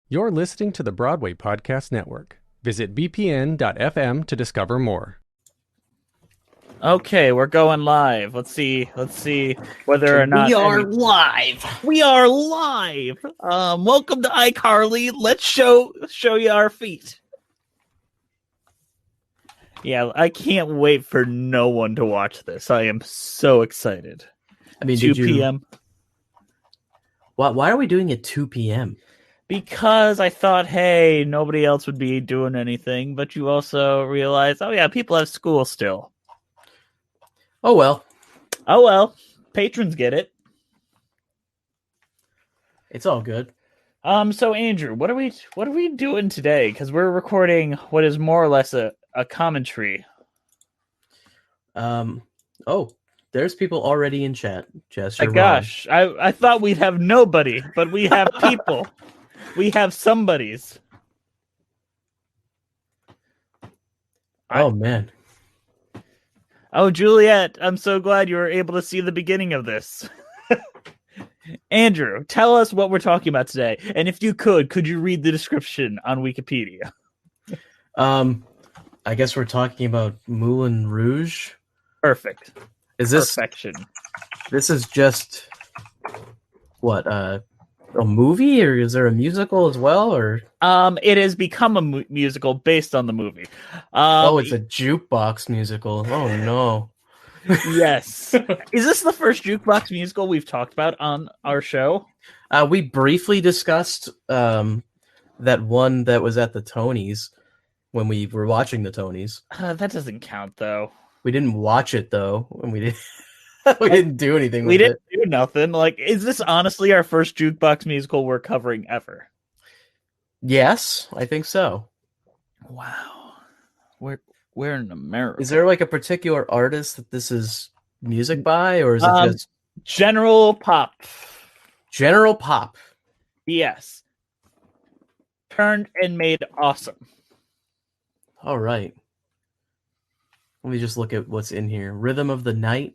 You're listening to the Broadway Podcast Network. Visit bpn.fm to discover more. Okay, we're going live. Let's see whether or not we are live. We are live. Welcome to iCarly. Let's show you our feet. Yeah, I can't wait for no one to watch this. I am so excited. I mean, 2 p.m. Why are we doing it 2 p.m.? Because I thought, hey, nobody else would be doing anything, but you also realize, oh yeah, people have school still. Oh well. Oh well. Patrons get it. It's all good. So Andrew, what are we doing today? Because we're recording what is more or less a commentary. Oh, there's people already in chat. Jess, My you're gosh, I thought we'd have nobody, but we have people. We have somebodies. Oh man. Oh, Juliet, I'm so glad you were able to see the beginning of this. Andrew, tell us what we're talking about today. And if you could you read the description on Wikipedia? I guess we're talking about Moulin Rouge. Perfect. Is this perfection? This is just what a movie, or is there a musical as well, or it has become a musical based on the movie. it's a jukebox musical. Oh no. Yes. Is this the first jukebox musical we've talked about on our show? We briefly discussed that one that was at the Tonys when we were watching the Tonys. That doesn't count, though. We didn't watch it though, and we didn't. We didn't do anything with it. We didn't do nothing. Like, is this honestly our first jukebox musical we're covering ever? Yes, I think so. Wow. We're in America. Is there like a particular artist that this is music by, or is it just general pop? General pop. Yes. Turned and made awesome. All right. Let me just look at what's in here. Rhythm of the Night.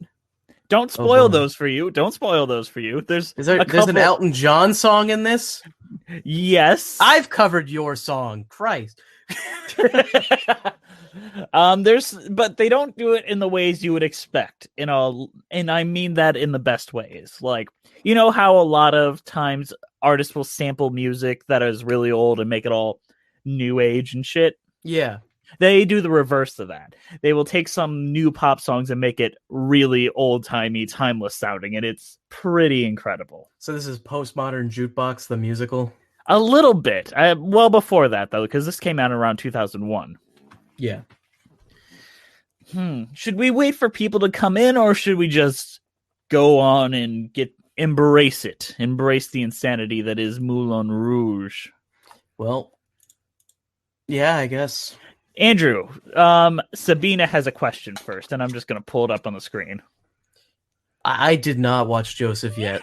Don't spoil those for you. Don't spoil those for you. There's an Elton John song in this? Yes. I've covered your song. Christ. But they don't do it in the ways you would expect, and I mean that in the best ways. Like, you know how a lot of times artists will sample music that is really old and make it all new age and shit? Yeah. They do the reverse of that. They will take some new pop songs and make it really old-timey, timeless sounding, and it's pretty incredible. So this is Postmodern Jukebox, the musical? A little bit. Well before that, though, because this came out around 2001. Yeah. Should we wait for people to come in, or should we just go on and embrace it? Embrace the insanity that is Moulin Rouge? Well, yeah, I guess. Andrew, Sabina has a question first, and I'm just going to pull it up on the screen. I did not watch Joseph yet.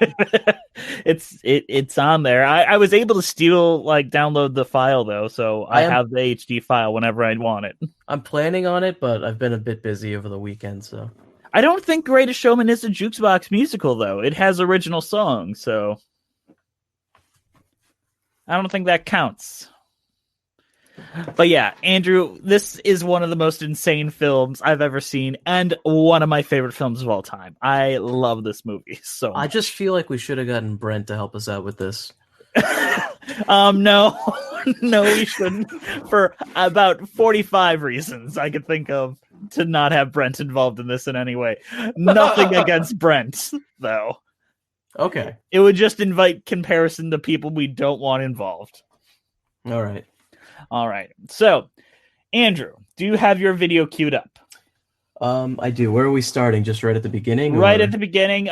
It's on there. I was able to download the file though, so I have the HD file whenever I want it. I'm planning on it, but I've been a bit busy over the weekend, so. I don't think Greatest Showman is a jukebox musical though. It has original songs, so I don't think that counts. But yeah, Andrew, this is one of the most insane films I've ever seen, and one of my favorite films of all time. I love this movie so much. I just feel like we should have gotten Brent to help us out with this. No, we shouldn't. For about 45 reasons I could think of to not have Brent involved in this in any way. Nothing against Brent, though. Okay. It would just invite comparison to people we don't want involved. All right. So, Andrew, do you have your video queued up? I do. Where are we starting? Just right at the beginning? Right at the beginning.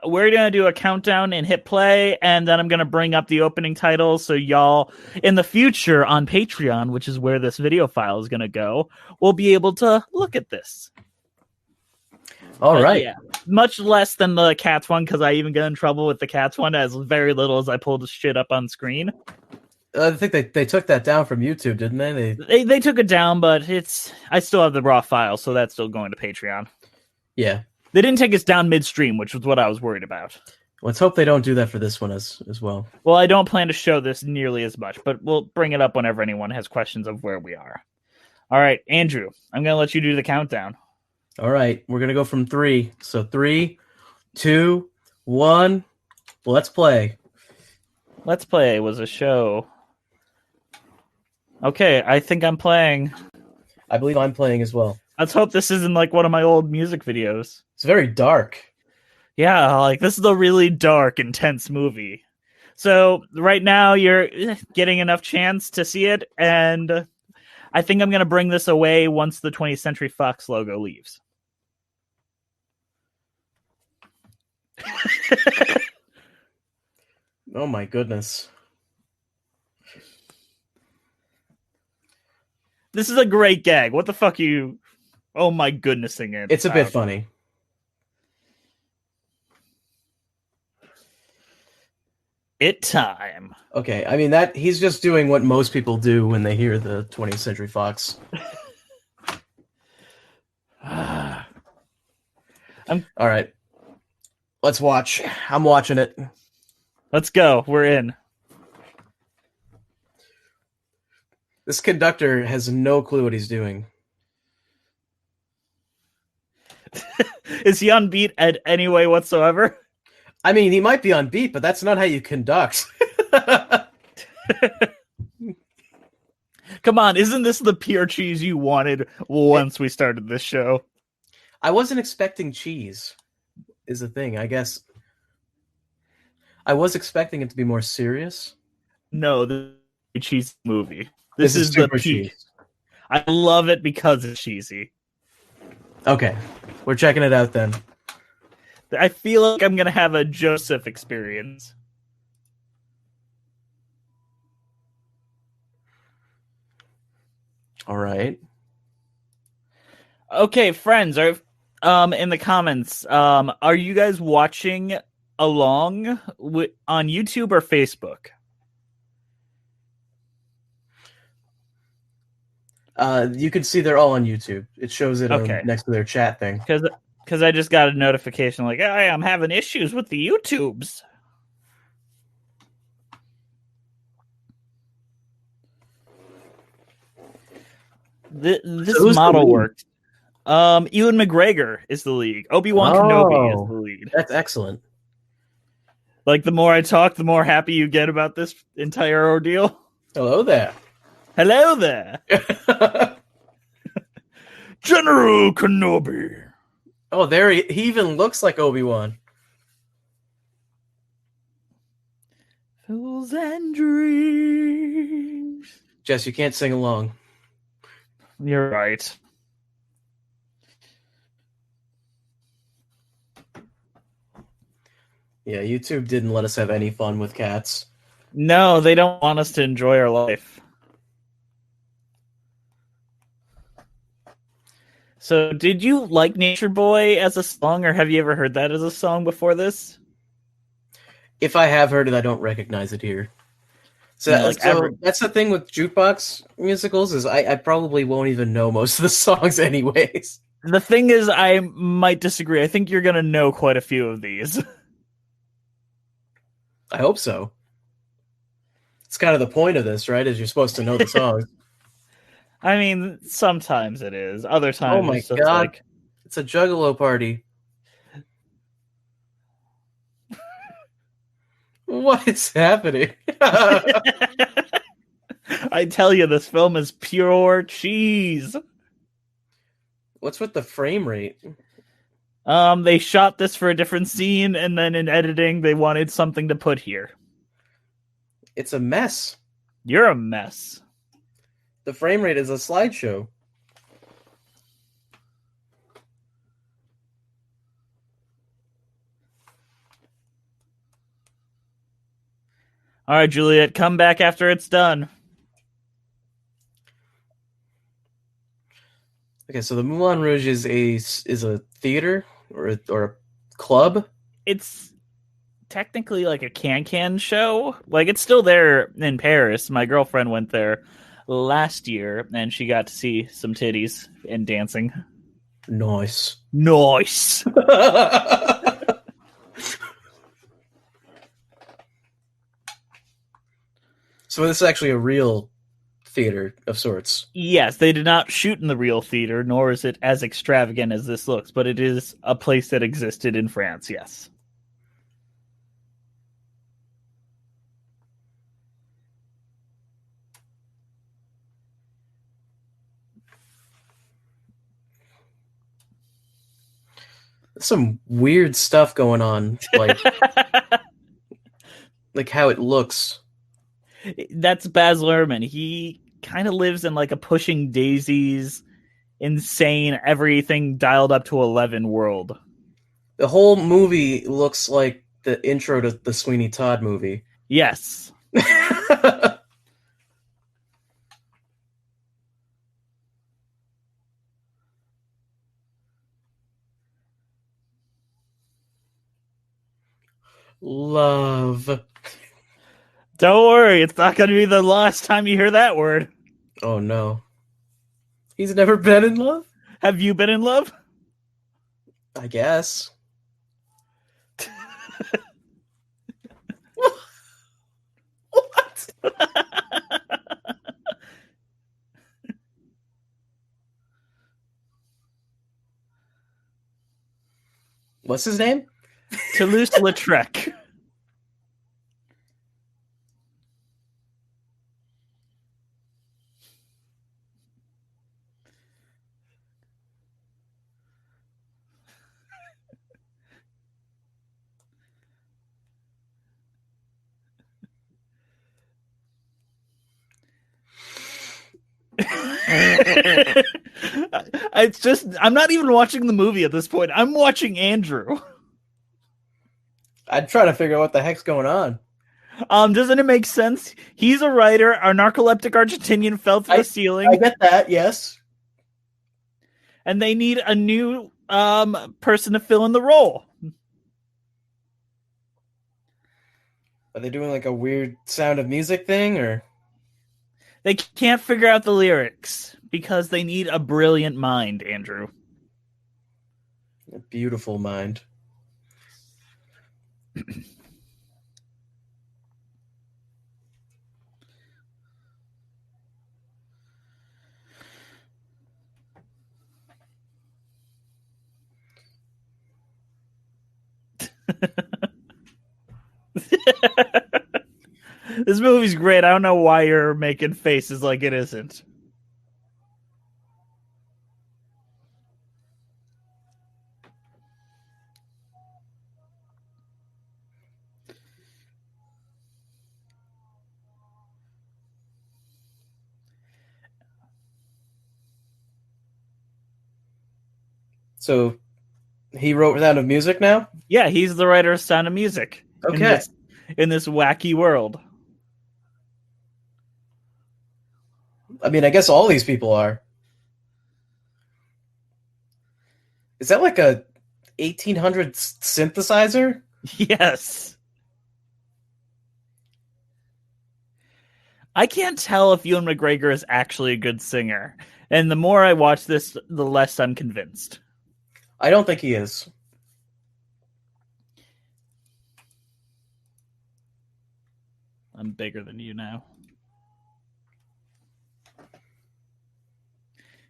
We're going to do a countdown and hit play, and then I'm going to bring up the opening title so y'all, in the future on Patreon, which is where this video file is going to go, will be able to look at this. All right. Yeah. Much less than the Cats one, because I even got in trouble with the Cats one as very little as I pulled the shit up on screen. I think they took that down from YouTube, didn't they? They took it down, but I still have the raw file, so that's still going to Patreon. Yeah. They didn't take us down midstream, which was what I was worried about. Let's hope they don't do that for this one as well. Well, I don't plan to show this nearly as much, but we'll bring it up whenever anyone has questions of where we are. All right, Andrew, I'm going to let you do the countdown. All right, we're going to go from 3. So 3, 2, 1. Let's play. Let's Play was a show. Okay, I think I'm playing. I believe I'm playing as well. Let's hope this isn't like one of my old music videos. It's very dark. Yeah, like this is a really dark, intense movie. So right now you're getting enough chance to see it, and I think I'm going to bring this away once the 20th Century Fox logo leaves. Oh my goodness. This is a great gag. What the fuck are you... Oh my goodness, it. It's a bit funny. It time. Okay, I mean that he's just doing what most people do when they hear the 20th Century Fox. All right. Let's watch. I'm watching it. Let's go. We're in. This conductor has no clue what he's doing. Is he on beat at any way whatsoever? I mean, he might be on beat, but that's not how you conduct. Come on, isn't this the pure cheese you wanted once we started this show? I wasn't expecting cheese, is the thing, I guess. I was expecting it to be more serious. No, the cheese movie. This is the super peak. cheese. I love it because it's cheesy. Okay, we're checking it out then. I feel like I'm going to have a Joseph experience. All right. Okay, friends, are in the comments, are you guys watching along on YouTube or Facebook? You can see they're all on YouTube. It shows it next to their chat thing. Because I just got a notification like, hey, I'm having issues with the YouTubes. This model worked. Ewan McGregor is the lead. Obi-Wan Kenobi is the lead. That's excellent. Like, the more I talk, the more happy you get about this entire ordeal. Hello there. Hello there. General Kenobi. Oh, there he even looks like Obi-Wan. Fools and dreams. Jess, you can't sing along. You're right. Yeah, YouTube didn't let us have any fun with cats. No, they don't want us to enjoy our life. So, did you like Nature Boy as a song, or have you ever heard that as a song before this? If I have heard it, I don't recognize it here. So, that's the thing with jukebox musicals, is I probably won't even know most of the songs anyways. The thing is, I might disagree. I think you're going to know quite a few of these. I hope so. It's kind of the point of this, right? Is you're supposed to know the songs. I mean, sometimes it is. Other times, oh my god, it's a Juggalo party. What is happening? I tell you, this film is pure cheese. What's with the frame rate? They shot this for a different scene, and then in editing, they wanted something to put here. It's a mess. You're a mess. The frame rate is a slideshow. All right, Juliet, come back after it's done. Okay, so the Moulin Rouge is a theater or a club. It's technically like a can show. Like, it's still there in Paris. My girlfriend went there last year, and she got to see some titties and dancing. Nice. Nice. So this is actually a real theater of sorts. Yes, they did not shoot in the real theater, nor is it as extravagant as this looks, but it is a place that existed in France, yes. Some weird stuff going on, like like how it looks. That's Baz Luhrmann. He kind of lives in like a Pushing Daisies, insane, everything dialed up to 11 world. The whole movie looks like the intro to the Sweeney Todd movie. Yes. Love. Don't worry, it's not going to be the last time you hear that word. Oh no. He's never been in love? Have you been in love? I guess. What? What's his name? Toulouse-Lautrec. It's just, I'm not even watching the movie at this point. I'm watching Andrew. I'd try to figure out what the heck's going on. Doesn't it make sense? He's a writer. A narcoleptic Argentinian fell through the ceiling. I get that, yes. And they need a new person to fill in the role. Are they doing like a weird Sound of Music thing, or? They can't figure out the lyrics because they need a brilliant mind, Andrew. A beautiful mind. This movie's great. I don't know why you're making faces like it isn't. So he wrote Sound of Music now? Yeah, he's the writer of Sound of Music. Okay. In this wacky world. I mean, I guess all these people are. Is that like a 1800s synthesizer? Yes. I can't tell if Ewan McGregor is actually a good singer. And the more I watch this, the less I'm convinced. I don't think he is. I'm bigger than you now.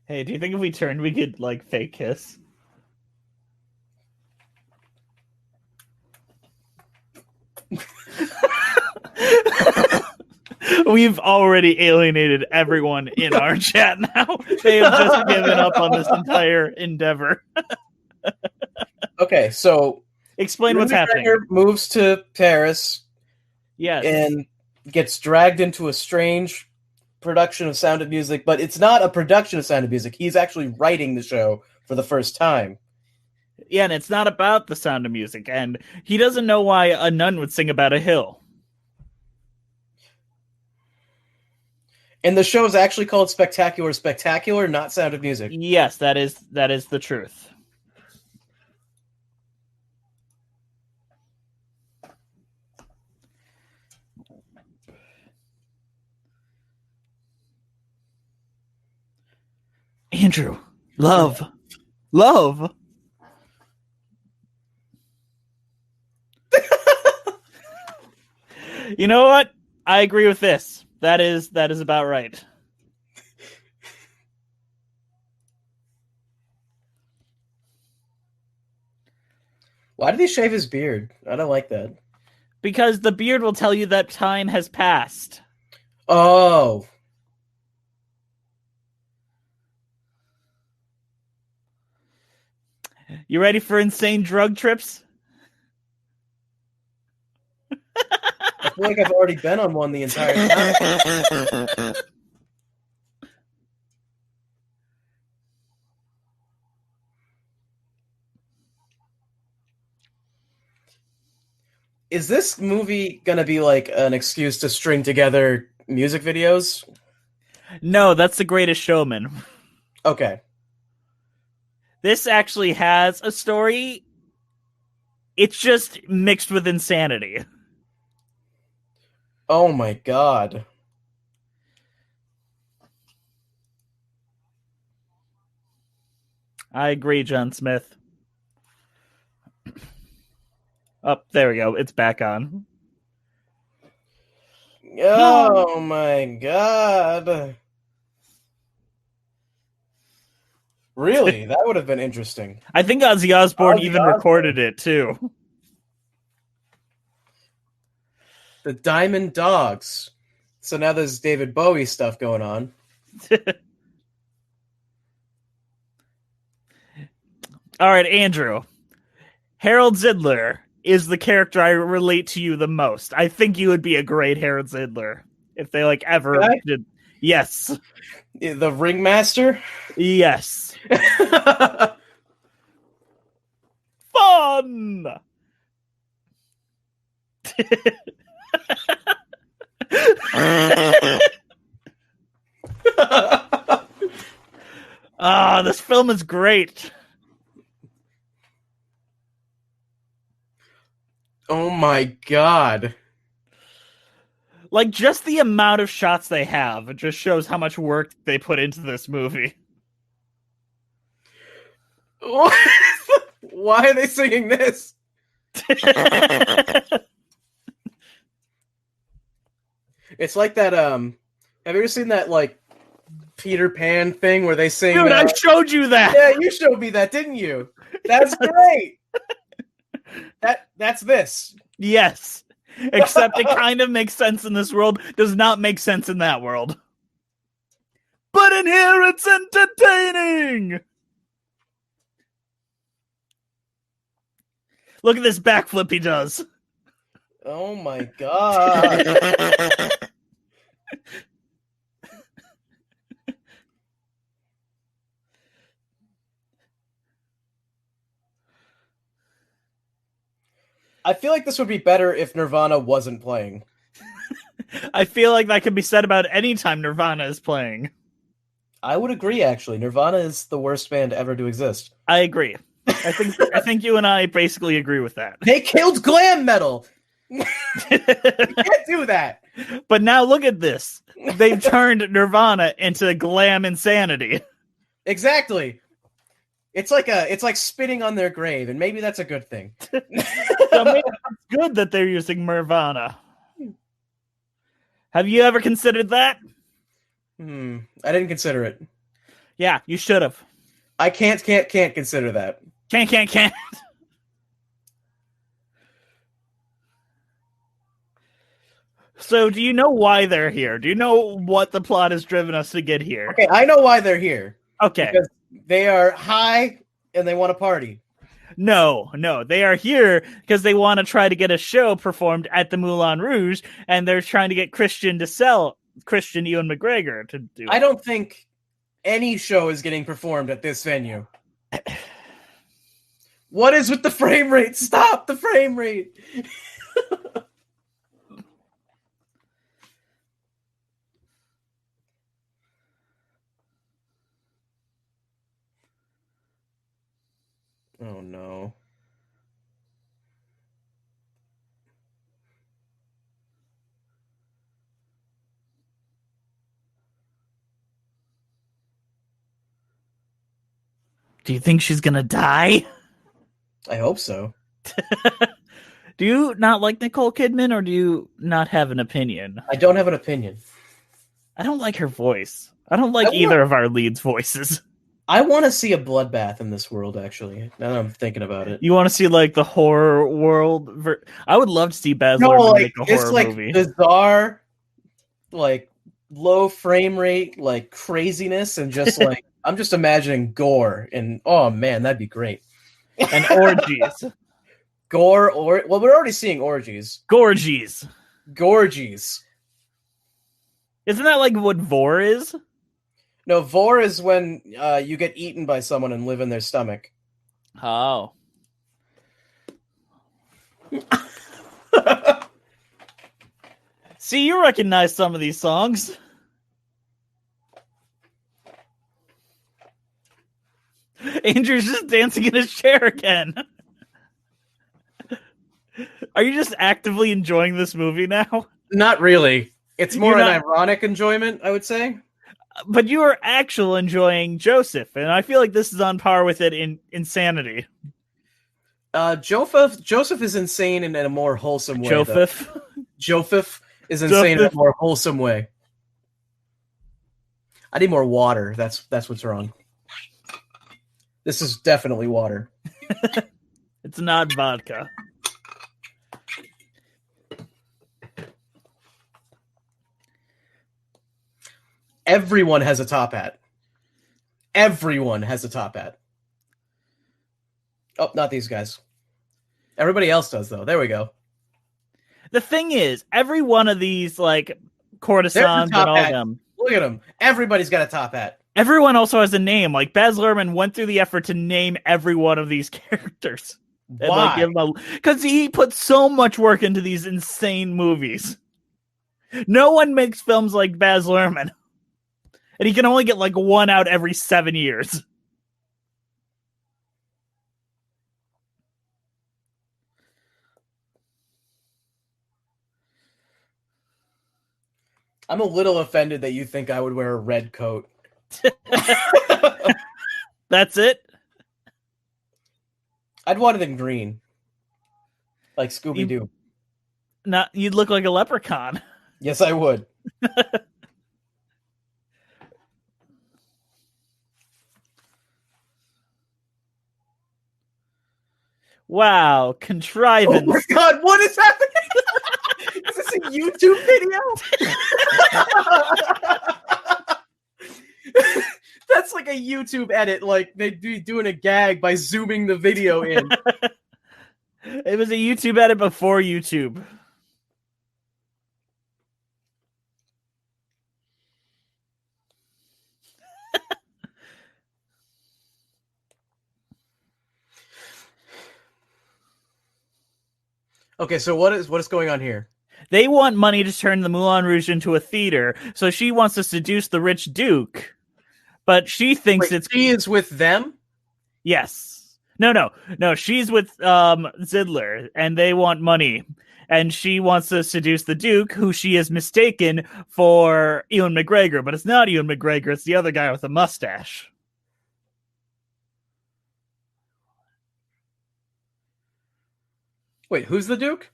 Hey, do you think if we turned, we could, like, fake kiss? We've already alienated everyone in our chat now. They have just given up on this entire endeavor. Okay, so explain what's happening. Moves to Paris. Yes. And gets dragged into a strange production of Sound of Music, but it's not a production of Sound of Music. He's actually writing the show for the first time. Yeah, and it's not about the Sound of Music, and he doesn't know why a nun would sing about a hill. And the show is actually called Spectacular Spectacular, not Sound of Music. Yes, that is the truth. Andrew, love. You know what? I agree with this. That is about right. Why did he shave his beard? I don't like that. Because the beard will tell you that time has passed. Oh. You ready for insane drug trips? I feel like I've already been on one the entire time. Is this movie gonna be like an excuse to string together music videos? No, that's The Greatest Showman. Okay. This actually has a story. It's just mixed with insanity. Oh my god. I agree, John Smith. Oh, there we go. It's back on. Oh my god. Really? That would have been interesting. I think Ozzy Osbourne recorded it, too. The Diamond Dogs. So now there's David Bowie stuff going on. All right, Andrew. Harold Zidler is the character I relate to you the most. I think you would be a great Harold Zidler if they ever did. Yes. The Ringmaster? Yes. Fun! This film is great. Oh my god. Just the amount of shots they have, it just shows how much work they put into this movie. Why are they singing this? It's like that, have you ever seen that, Peter Pan thing where they sing... Dude, I showed you that! Yeah, you showed me that, didn't you? That's great! That's this. Yes. Except it kind of makes sense in this world, does not make sense in that world. But in here, it's entertaining! Look at this backflip he does. Oh my god. I feel like this would be better if Nirvana wasn't playing. I feel like that could be said about any time Nirvana is playing. I would agree, actually. Nirvana is the worst band ever to exist. I agree. I think you and I basically agree with that. They killed glam metal! You can't do that! But now look at this. They've turned Nirvana into glam insanity. Exactly. It's like spitting on their grave, and maybe that's a good thing. So maybe it's good that they're using Nirvana. Have you ever considered that? I didn't consider it. Yeah, you should have. I can't consider that. Can't. So, do you know why they're here? Do you know what the plot has driven us to get here? Okay, I know why they're here. Okay. Because they are high and they want to party. No, they are here because they want to try to get a show performed at the Moulin Rouge, and they're trying to get Christian Ewan McGregor to do it. I don't think any show is getting performed at this venue. What is with the frame rate? Stop the frame rate! Oh no. Do you think she's gonna die? I hope so. Do you not like Nicole Kidman, or do you not have an opinion? I don't have an opinion. I don't like her voice. I don't like either of our leads' voices. I want to see a bloodbath in this world, actually. Now that I'm thinking about it. You want to see, like, the horror world? I would love to see Baz Luhrmann make a horror movie. It's, like, bizarre, like, low frame rate, like, craziness, and just, like, I'm just imagining gore, and, oh, man, that'd be great. And orgies. Well, we're already seeing orgies. Gorgies. Isn't that, like, what vor is? No, vor is when you get eaten by someone and live in their stomach. Oh. See, you recognize some of these songs. Andrew's just dancing in his chair again. Are you just actively enjoying this movie now? Not really. It's more an ironic enjoyment, I would say. But you are actually enjoying Joseph, and I feel like this is on par with it in insanity. Joseph is insane in a more wholesome way. Joseph is insane in a more wholesome way. I need more water. That's what's wrong. This is definitely water. It's not vodka. Everyone has a top hat. Everyone has a top hat. Oh, not these guys. Everybody else does, though. There we go. The thing is, every one of these, like, courtesans and all of them. Look at them. Everybody's got a top hat. Everyone also has a name. Like, Baz Luhrmann went through the effort to name every one of these characters. Why? Because he put so much work into these insane movies. No one makes films like Baz Luhrmann. And he can only get, like, one out every 7 years. I'm a little offended that you think I would wear a red coat. That's it? I'd want it in green. Like Scooby-Doo. You'd look like a leprechaun. Yes, I would. Wow, contrivance. Oh my god, what is happening? Is this a YouTube video? That's like a YouTube edit, like they'd be doing a gag by zooming the video in. It was a YouTube edit before YouTube. Okay, so what is going on here? They want money to turn the Moulin Rouge into a theater, so she wants to seduce the rich Duke. But she thinks she is with them? Yes. No. She's with Zidler, and they want money. And she wants to seduce the Duke, who she is mistaken for Ewan McGregor. But it's not Ewan McGregor, it's the other guy with a mustache. Wait, who's the Duke?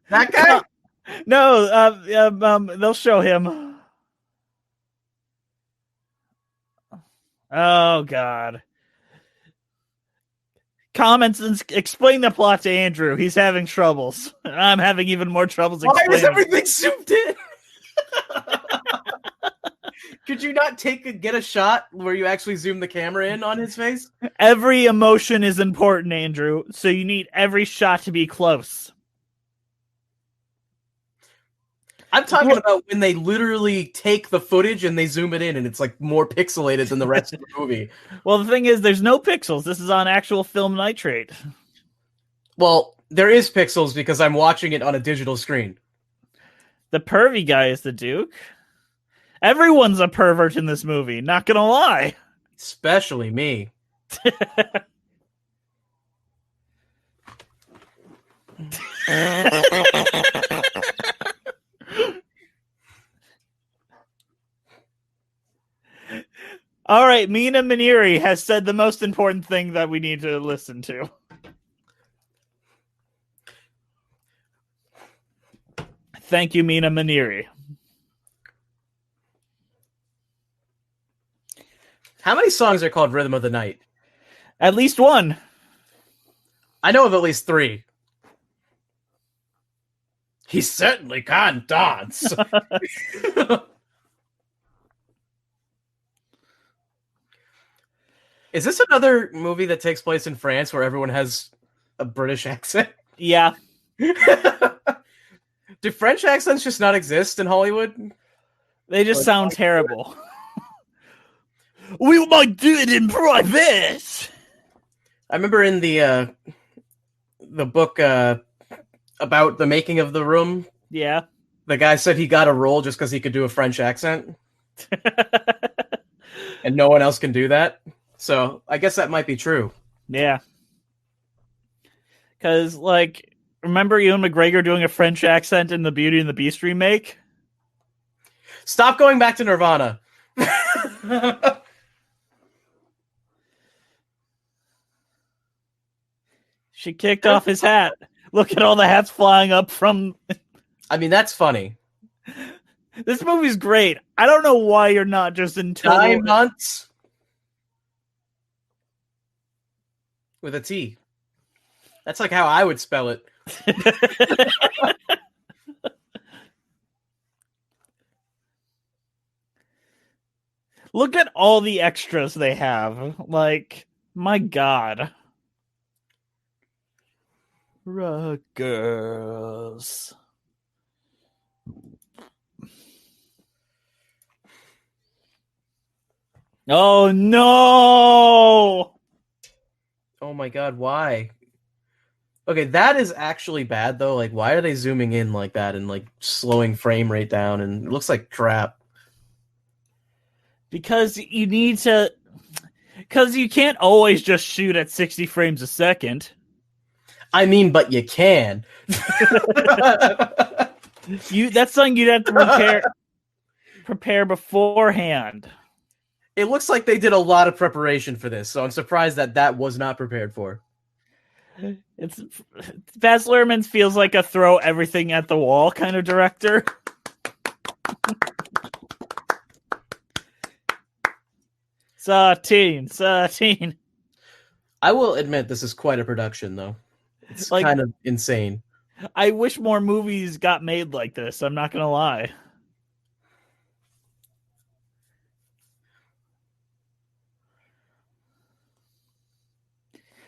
That guy? No, they'll show him. Oh, God. Comments and explain the plot to Andrew. He's having troubles. I'm having even more troubles explaining. Why is everything zoomed in? Could you not get a shot where you actually zoom the camera in on his face? Every emotion is important, Andrew, so you need every shot to be close. I'm talking about when they literally take the footage and they zoom it in and it's like more pixelated than the rest of the movie. Well, the thing is, there's no pixels. This is on actual film nitrate. Well, there is pixels because I'm watching it on a digital screen. The pervy guy is the Duke. Everyone's a pervert in this movie, not gonna lie. Especially me. All right, Mina Maniri has said the most important thing that we need to listen to. Thank you, Mina Maniri. How many songs are called Rhythm of the Night? At least one. I know of at least 3. He certainly can dance. Is this another movie that takes place in France where everyone has a British accent? Yeah. Do French accents just not exist in Hollywood? They just sound terrible. We might do it in private. I remember in the book about the making of The Room. Yeah. The guy said he got a role just because he could do a French accent. And no one else can do that. So I guess that might be true. Yeah. Because, like, remember Ewan McGregor doing a French accent in the Beauty and the Beast remake? Stop going back to Nirvana. She kicked off his hat. Look at all the hats flying up from... I mean, that's funny. This movie's great. I don't know why you're not just in total... Diamonds. With a T. That's like how I would spell it. Look at all the extras they have. Like, my God. Rock girls. Oh, no! Oh my god, why? Okay, that is actually bad though. Like, why are they zooming in like that and like slowing frame rate down? And it looks like crap. Because you need to... Because you can't always just shoot at 60 frames a second. I mean, but you can. That's something you'd have to prepare beforehand. It looks like they did a lot of preparation for this, so I'm surprised that was not prepared for. Baz Luhrmann feels like a throw everything at the wall kind of director. Satine. I will admit this is quite a production, though. It's like, kind of insane. I wish more movies got made like this. I'm not gonna lie.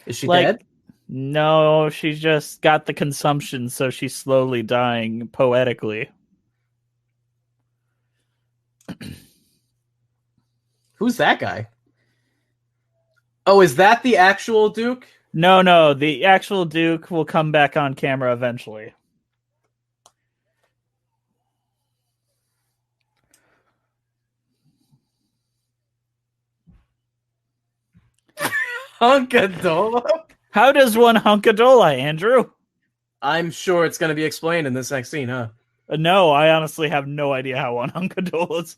Is she dead? No, she's just got the consumption, so she's slowly dying poetically. Who's that guy? Oh, is that the actual Duke? No, the actual Duke will come back on camera eventually. Hunkadola? How does one hunkadola, Andrew? I'm sure it's going to be explained in this next scene, huh? No, I honestly have no idea how one hunkadolas.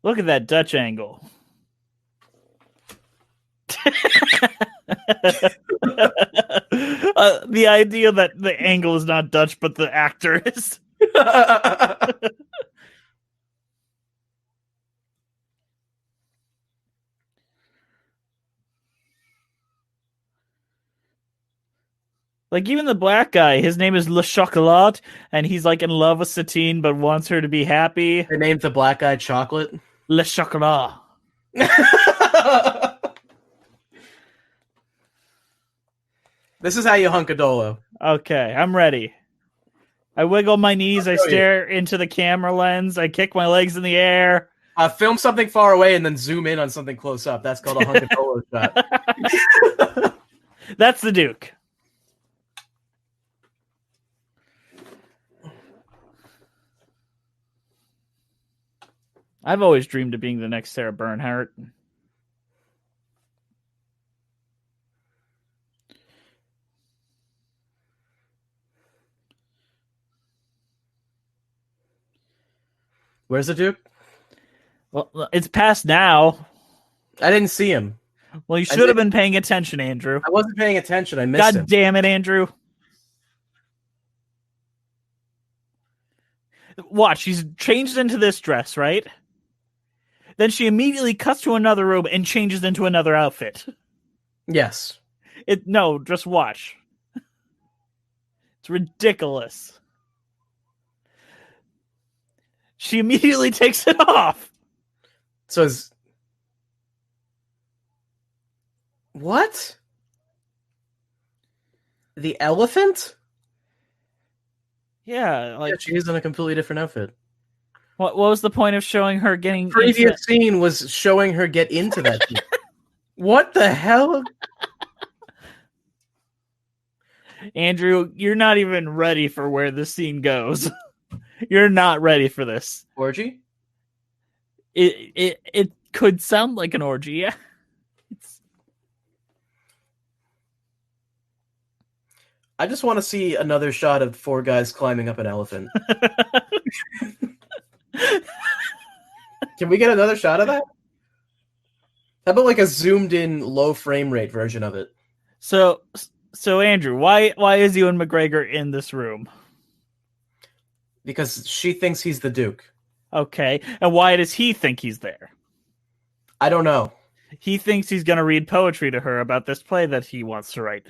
Look at that Dutch angle. The idea that the angle is not Dutch, but the actor is. Like, even the black guy, his name is Le Chocolat, and he's like in love with Satine, but wants her to be happy. They named the black guy Chocolate. Le Chocolat. This is how you hunkadolo. Okay, I'm ready. I wiggle my knees, I stare into the camera lens, I kick my legs in the air. Film something far away and then zoom in on something close up. That's called a hunkadolo shot. That's the Duke. I've always dreamed of being the next Sarah Bernhardt. Where's the Duke? Well, it's past now. I didn't see him. Well, you should have been paying attention, Andrew. I wasn't paying attention. I missed him. God damn it, Andrew. Watch, she's changed into this dress, right? Then she immediately cuts to another room and changes into another outfit. Yes. No, just watch. It's ridiculous. She immediately takes it off. So what? The elephant? Yeah, like she's in a completely different outfit. What was the point of showing her getting? The previous scene was showing her get into that. What the hell? Andrew, you're not even ready for where this scene goes. You're not ready for this. Orgy? It could sound like an orgy, yeah. I just want to see another shot of 4 guys climbing up an elephant. Can we get another shot of that? How about like a zoomed in low frame rate version of it? So Andrew, why is Ewan McGregor in this room? Because she thinks he's the Duke. Okay, and why does he think he's there? I don't know. He thinks he's going to read poetry to her about this play that he wants to write.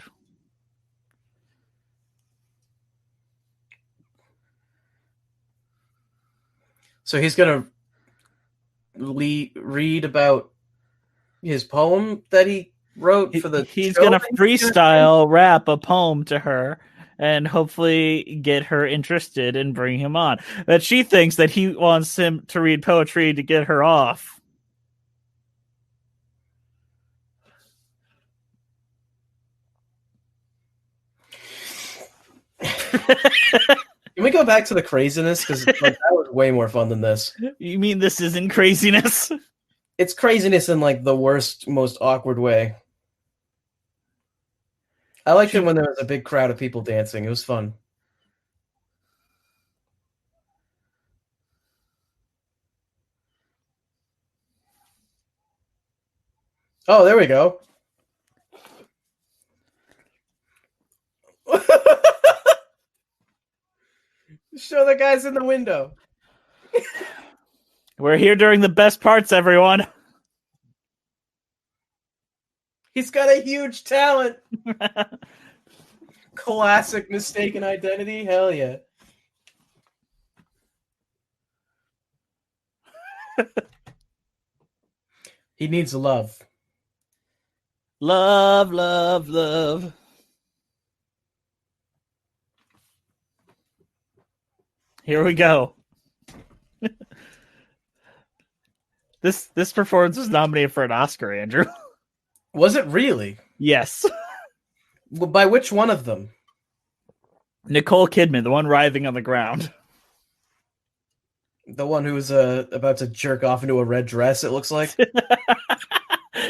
So he's going to read about his poem that he wrote for the He's going to freestyle rap a poem to her and hopefully get her interested and bring him on. But she thinks that he wants him to read poetry to get her off. Can we go back to the craziness? Because that was way more fun than this. You mean this isn't craziness? It's craziness in like the worst, most awkward way. I liked it when there was a big crowd of people dancing. It was fun. Oh, there we go. Show the guys in the window. We're here during the best parts, everyone. He's got a huge talent. Classic mistaken identity. Hell yeah. He needs love. Love, love, love. Here we go. This performance was nominated for an Oscar, Andrew. Was it really? Yes. By which one of them? Nicole Kidman, the one writhing on the ground. The one who was about to jerk off into a red dress, it looks like.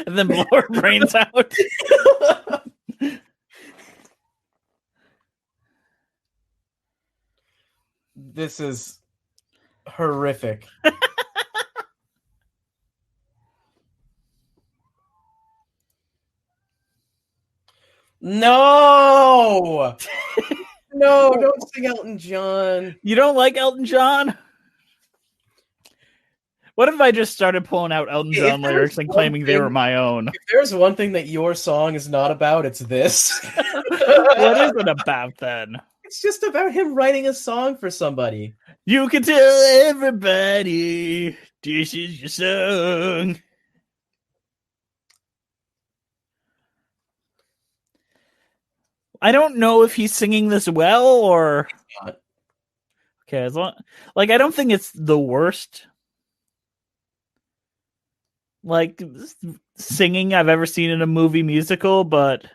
And then blow her brains out. This is horrific. No! No, don't sing Elton John. You don't like Elton John? What if I just started pulling out Elton John lyrics and claiming they were my own? If there's one thing that your song is not about, it's this. What is it about then? It's just about him writing a song for somebody. You can tell everybody this is your song. I don't know if he's singing this well or. Okay, as long like I don't think it's the worst like singing I've ever seen in a movie musical, but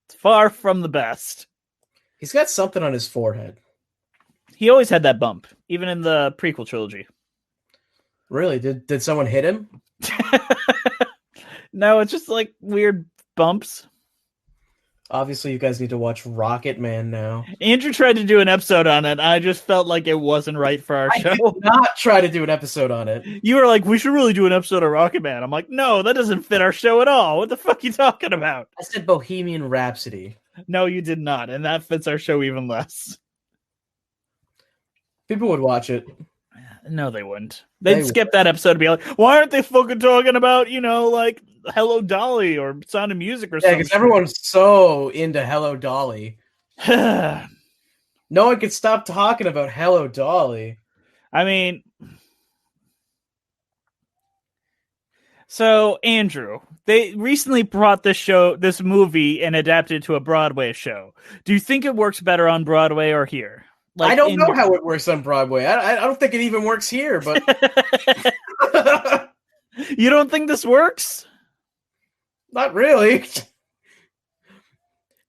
it's far from the best. He's got something on his forehead. He always had that bump, even in the prequel trilogy. Really? Did someone hit him? No, it's just like weird bumps. Obviously, you guys need to watch Rocket Man now. Andrew tried to do an episode on it. I just felt like it wasn't right for our show. I did not try to do an episode on it. You were like, we should really do an episode of Rocket Man. I'm like, no, that doesn't fit our show at all. What the fuck are you talking about? I said Bohemian Rhapsody. No, you did not. And that fits our show even less. People would watch it. No, they wouldn't. They'd skip that episode and be like, why aren't they fucking talking about, like Hello Dolly or Sound of Music or something? Yeah, because everyone's so into Hello Dolly. No one could stop talking about Hello Dolly. I mean, so Andrew, they recently brought this movie and adapted it to a Broadway show. Do you think it works better on Broadway or here? Like I don't know how it works on Broadway. I don't think it even works here, but you don't think this works? Not really.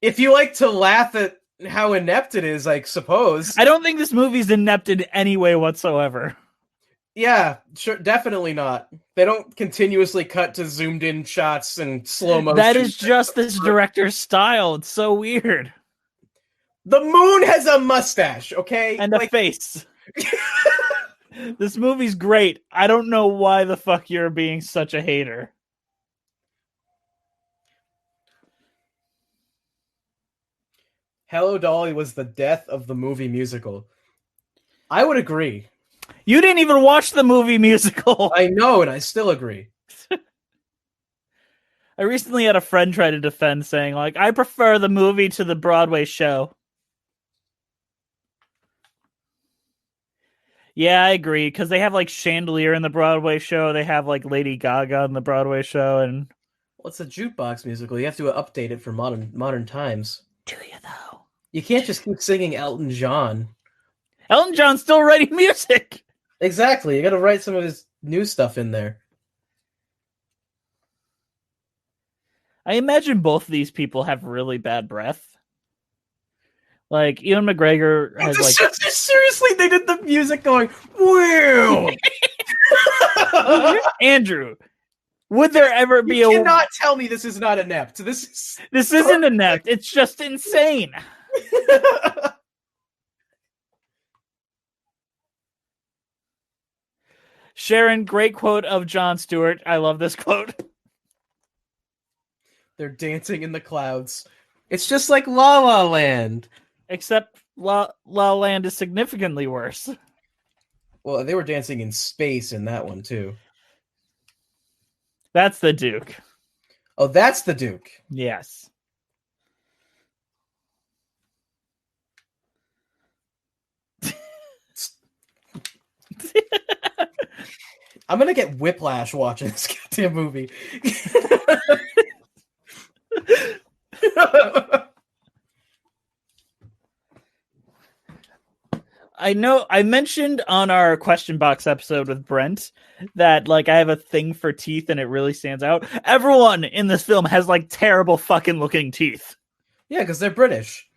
If you like to laugh at how inept it is, I suppose. I don't think this movie's inept in any way whatsoever. Yeah, sure, definitely not. They don't continuously cut to zoomed in shots and slow motion. That is just this director's style. It's so weird. The moon has a mustache, okay? And a face. This movie's great. I don't know why the fuck you're being such a hater. Hello Dolly was the death of the movie musical. I would agree. You didn't even watch the movie musical. I know, and I still agree. I recently had a friend try to defend saying, like, I prefer the movie to the Broadway show. Yeah, I agree, because they have, like, Chandelier in the Broadway show. They have, like, Lady Gaga in the Broadway show, and... Well, it's a jukebox musical. You have to update it for modern times. Do you, though? You can't just keep singing Elton John. Elton John's still writing music! Exactly. You gotta write some of his new stuff in there. I imagine both of these people have really bad breath. Like, Ewan McGregor has, like... Seriously, they did the music going, wow! Andrew, would there ever be You cannot tell me this is not inept. This isn't inept. It's just insane. Sharon, great quote of Jon Stewart. I love this quote. They're dancing in the clouds. It's just like La La Land. Except La La Land is significantly worse. Well, they were dancing in space in that one, too. That's the Duke. Oh, that's the Duke. Yes. I'm gonna get whiplash watching this goddamn movie. I know I mentioned on our question box episode with Brent that like I have a thing for teeth and it really stands out. Everyone in this film has like terrible fucking looking teeth. Yeah, because they're British.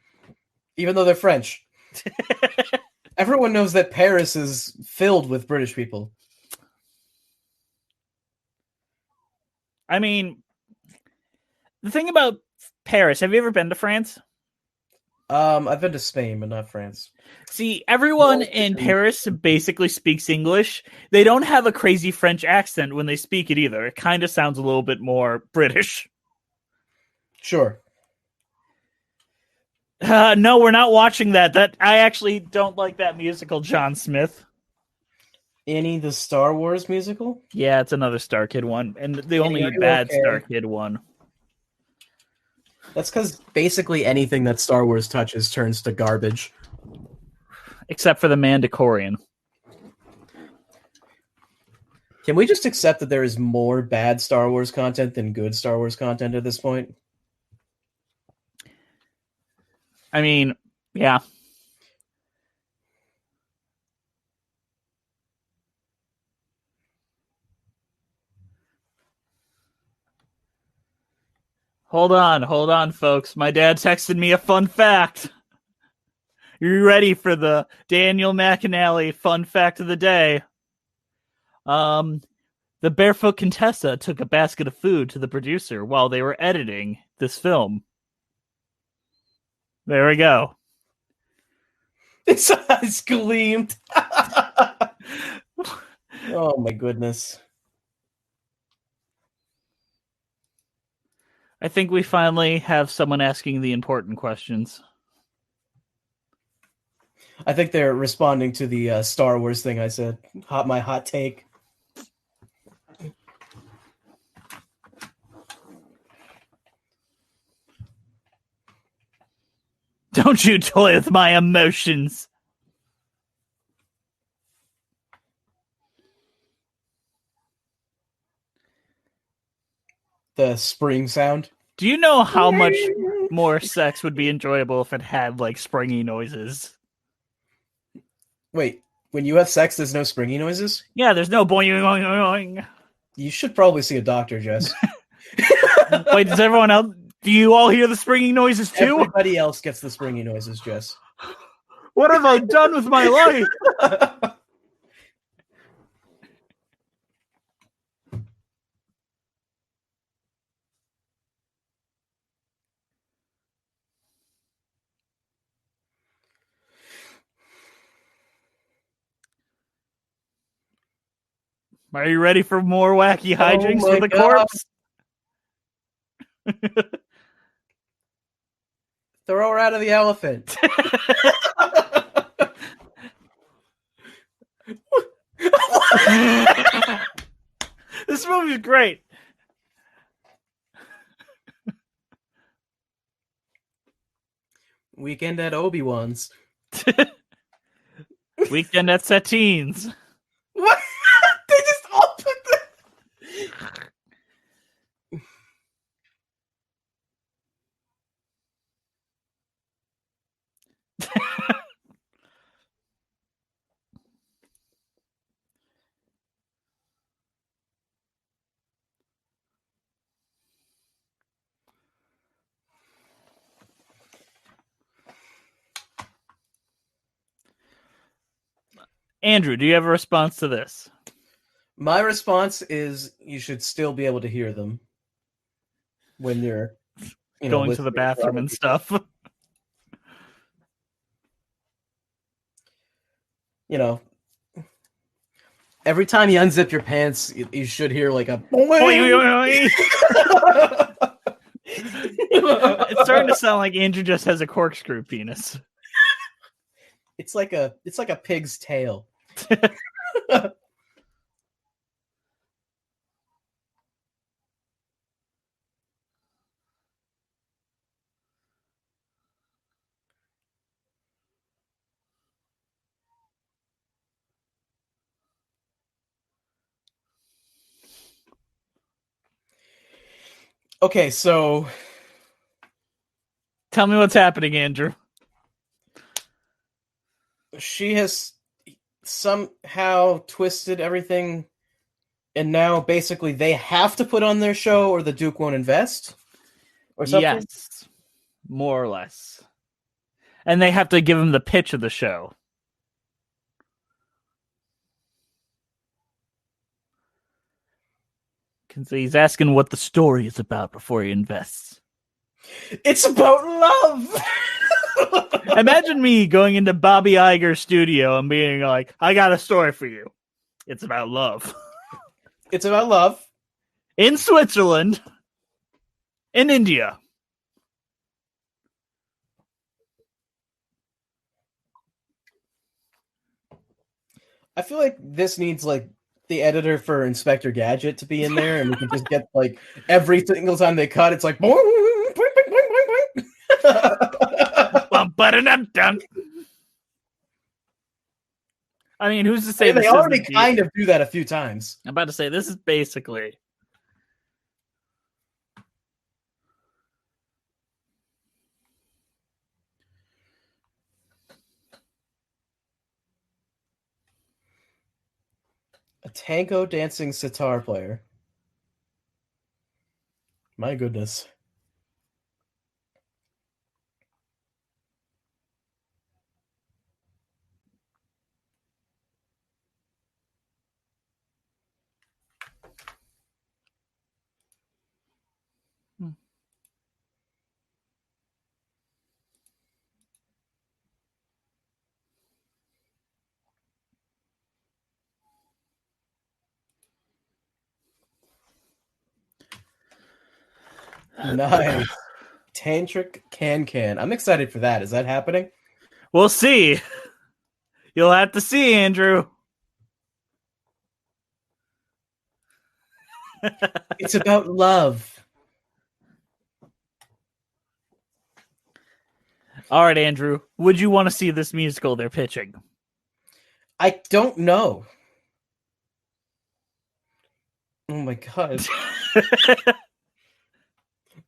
Even though they're French. Everyone knows that Paris is filled with British people. I mean, the thing about Paris, have you ever been to France? I've been to Spain, but not France. See, everyone in Paris basically speaks English. They don't have a crazy French accent when they speak it either. It kind of sounds a little bit more British. Sure. No, we're not watching that. I actually don't like that musical, John Smith. Annie, the Star Wars musical? Yeah, it's another Star Kid one, and the only bad Star Kid one. That's because basically anything that Star Wars touches turns to garbage. Except for the Mandalorian. Can we just accept that there is more bad Star Wars content than good Star Wars content at this point? I mean, yeah. Hold on, folks. My dad texted me a fun fact. You ready for the Daniel McAnally fun fact of the day? The barefoot Contessa took a basket of food to the producer while they were editing this film. There we go. His eyes gleamed. Oh my goodness. I think we finally have someone asking the important questions. I think they're responding to the Star Wars thing I said. My hot take. Don't you toy with my emotions. The spring sound. Do you know how much more sex would be enjoyable if it had, like, springy noises? Wait, when you have sex, there's no springy noises? Yeah, there's no boing, boing, boing. You should probably see a doctor, Jess. Wait, does everyone else... Do you all hear the springy noises, too? Everybody else gets the springy noises, Jess. What have I done with my life? Are you ready for more wacky hijinks with a corpse? Throw her out of the elephant. This movie is great. Weekend at Obi-Wan's. Weekend at Satine's. What? They just all put the... Andrew, do you have a response to this? My response is you should still be able to hear them when you're going to the bathroom and stuff. You know, every time you unzip your pants, you should hear like a... It's starting to sound like Andrew just has a corkscrew penis. It's like a pig's tail. Okay, so tell me what's happening, Andrew. She has somehow twisted everything, and now basically they have to put on their show or the Duke won't invest? Or something? Yes, more or less. And they have to give him the pitch of the show. Because he's asking what the story is about before he invests. It's about love! Imagine me going into Bobby Iger's studio and being like, I got a story for you. It's about love. It's about love. In Switzerland. In India. I feel like this needs like the editor for Inspector Gadget to be in there, and we can just get like every single time they cut, it's like boing, boing, boing, boing, boing. I mean, who's to say they already kind of do that a few times. I'm about to say this is basically a tango dancing sitar player. My goodness. Nice. Tantric Can. I'm excited for that. Is that happening? We'll see. You'll have to see, Andrew. It's about love. All right, Andrew. Would you want to see this musical they're pitching? I don't know. Oh my god.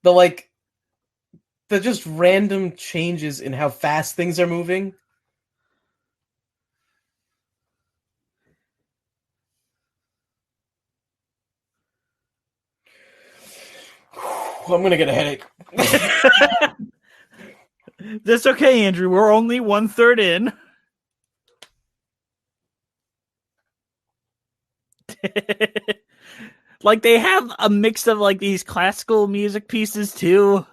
the just random changes in how fast things are moving. I'm gonna get a headache. That's okay, Andrew. We're only 1/3 in. Like, they have a mix of like these classical music pieces too.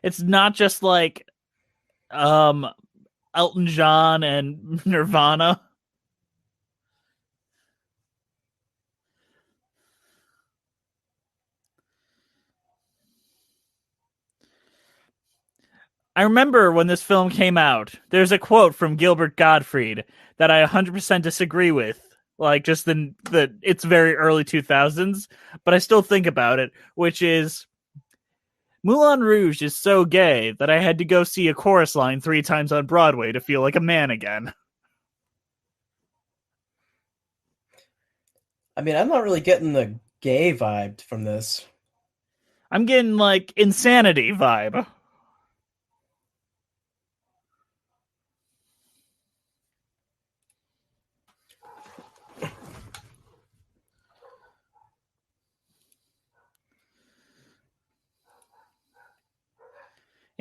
It's not just like Elton John and Nirvana. I remember when this film came out, there's a quote from Gilbert Gottfried that I 100% disagree with. Like, just it's very early 2000s, but I still think about it, which is, Moulin Rouge is so gay that I had to go see a chorus line 3 times on Broadway to feel like a man again. I mean, I'm not really getting the gay vibe from this. I'm getting, like, Insanity vibe.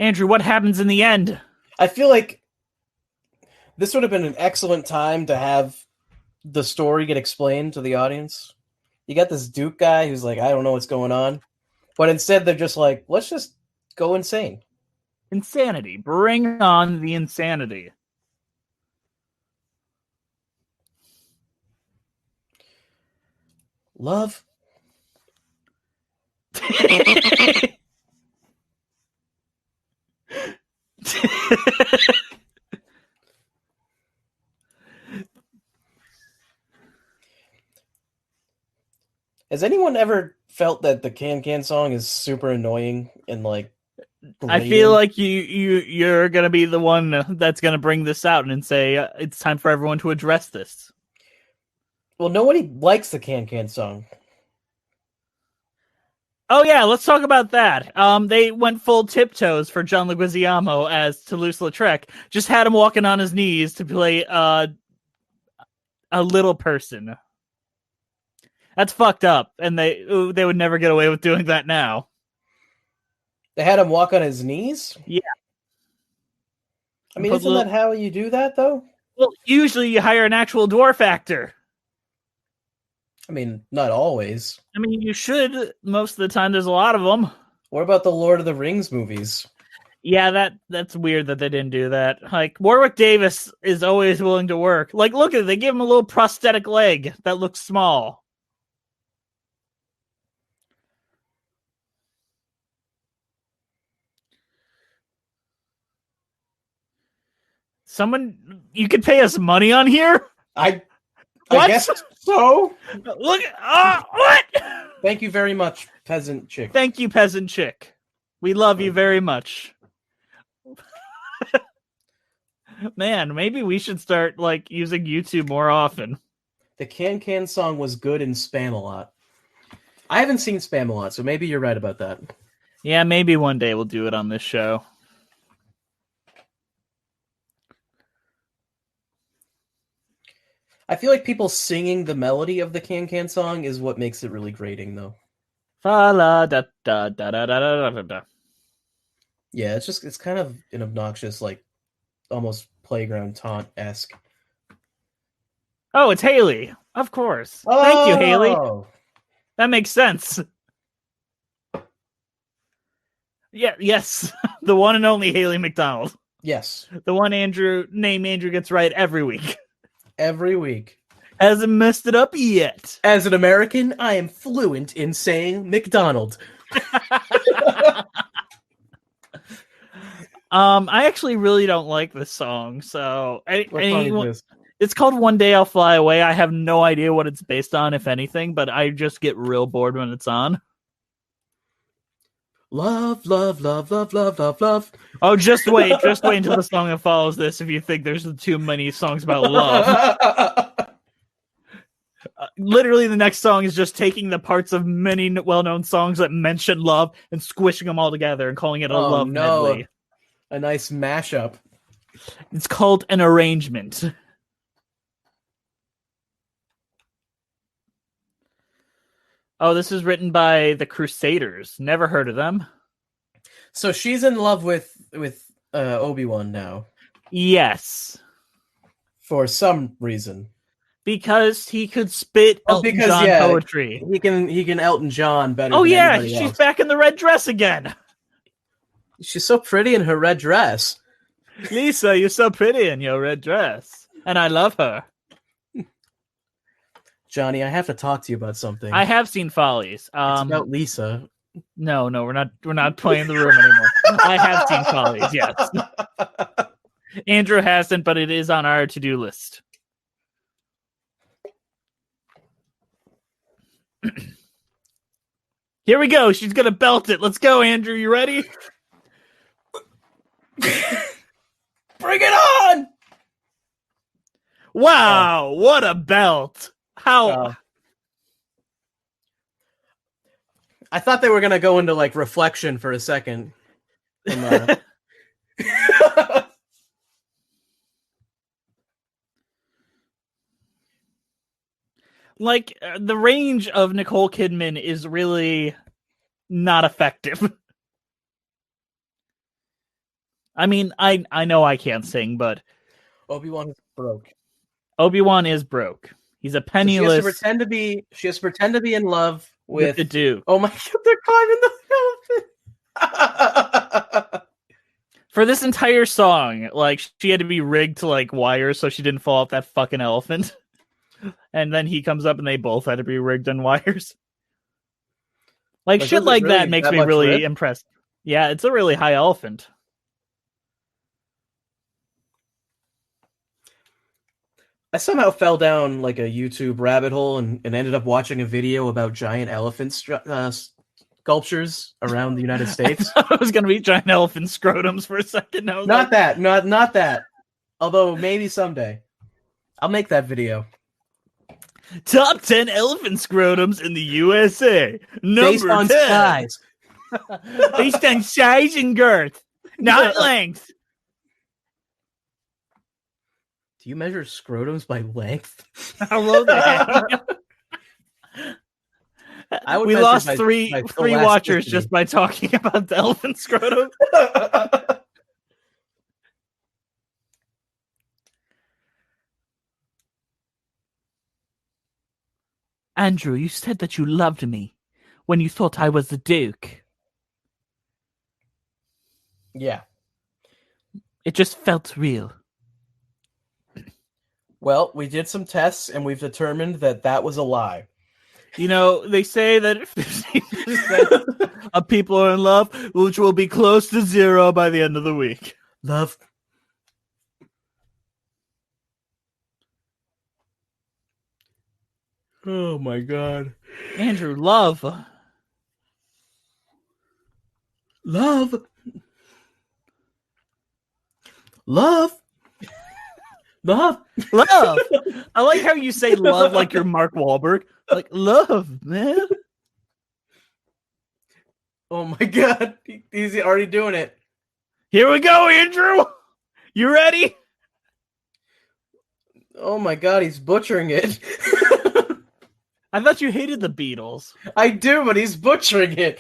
Andrew, what happens in the end? I feel like this would have been an excellent time to have the story get explained to the audience. You got this Duke guy who's like, I don't know what's going on. But instead they're just like, let's just go insane. Insanity. Bring on the insanity. Love. Has anyone ever felt that the Can song is super annoying and like grating? I feel like you're gonna be the one that's gonna bring this out and say it's time for everyone to address this. Well, nobody likes the Can song. Oh yeah, let's talk about that. They went full tiptoes for John Leguizamo as Toulouse-Lautrec. Just had him walking on his knees to play a little person. That's fucked up, and they would never get away with doing that now. They had him walk on his knees? Yeah. I mean, isn't that how you do that, though? Well, usually you hire an actual dwarf actor. I mean, not always. I mean, you should. Most of the time, there's a lot of them. What about the Lord of the Rings movies? Yeah, that's weird that they didn't do that. Like, Warwick Davis is always willing to work. Like, look at it. They give him a little prosthetic leg that looks small. Someone, you could pay us money on here? I guess so. Look, what? Thank you very much, Peasant Chick. Thank you, Peasant Chick. We love you very much. Man, maybe we should start like using YouTube more often. The Can song was good in Spam-A-Lot. I haven't seen Spam-A-Lot, so maybe you're right about that. Yeah, maybe one day we'll do it on this show. I feel like people singing the melody of the Can song is what makes it really grating, though. Fa la da da da da da da da. Yeah, it's kind of an obnoxious, like, almost playground taunt-esque. Oh, it's Haley. Of course. Oh! Thank you, Haley. That makes sense. Yeah, yes. The one and only Haley McDonald. Yes. The one name Andrew gets right every week. Every week. Hasn't messed it up yet. As an American, I am fluent in saying McDonald. I actually really don't like this song. So What song is this? It's called One Day I'll Fly Away. I have no idea what it's based on, if anything, but I just get real bored when it's on. Love, love, love, love, love, love, love. Oh, just wait until the song that follows this if you think there's too many songs about love. Literally, the next song is just taking the parts of many well-known songs that mention love and squishing them all together and calling it a love medley. A nice mashup. It's called an arrangement. Oh, this is written by the Crusaders. Never heard of them. So she's in love with Obi-Wan now. Yes. For some reason. Because he could spit Elton John poetry. He can Elton John better than anybody else. She's back in the red dress again. She's so pretty in her red dress. Lisa, you're so pretty in your red dress. And I love her. Johnny, I have to talk to you about something. I have seen Follies. It's about Lisa. No, we're not playing the room anymore. I have seen Follies, yes. Andrew hasn't, but it is on our to-do list. Here we go. She's gonna belt it. Let's go, Andrew. You ready? Bring it on! Wow, what a belt. How I thought they were gonna go into like reflection for a second. Like the range of Nicole Kidman is really not effective. I mean, I know I can't sing, but Obi-Wan is broke. Obi-Wan is broke. He's a penniless. So she has to pretend to be in love with the Duke. Oh my god, they're climbing the elephant. For this entire song, like she had to be rigged to like wires so she didn't fall off that fucking elephant. And then he comes up and they both had to be rigged on wires. Like shit like really, that makes me really impressed. Yeah, it's a really high elephant. I somehow fell down like a YouTube rabbit hole and ended up watching a video about giant elephant sculptures around the United States. I was going to be giant elephant scrotums for a second. Not that. Although maybe someday. I'll make that video. Top 10 elephant scrotums in the USA. Based on 10. Size. Based on size and girth, not length. Do you measure scrotums by length? How low they hang? We lost three watchers just by talking about the elephant scrotum. Andrew, you said that you loved me when you thought I was the Duke. Yeah. It just felt real. Well, we did some tests and we've determined that was a lie. You know, they say that 50% of people are in love, which will be close to 0 by the end of the week. Love. Oh my god. Andrew, love. Love. Love. Love. Love. I like how you say love like you're Mark Wahlberg. Like, love, man. Oh my god. He's already doing it. Here we go, Andrew. You ready? Oh my god, he's butchering it. I thought you hated the Beatles. I do, but he's butchering it.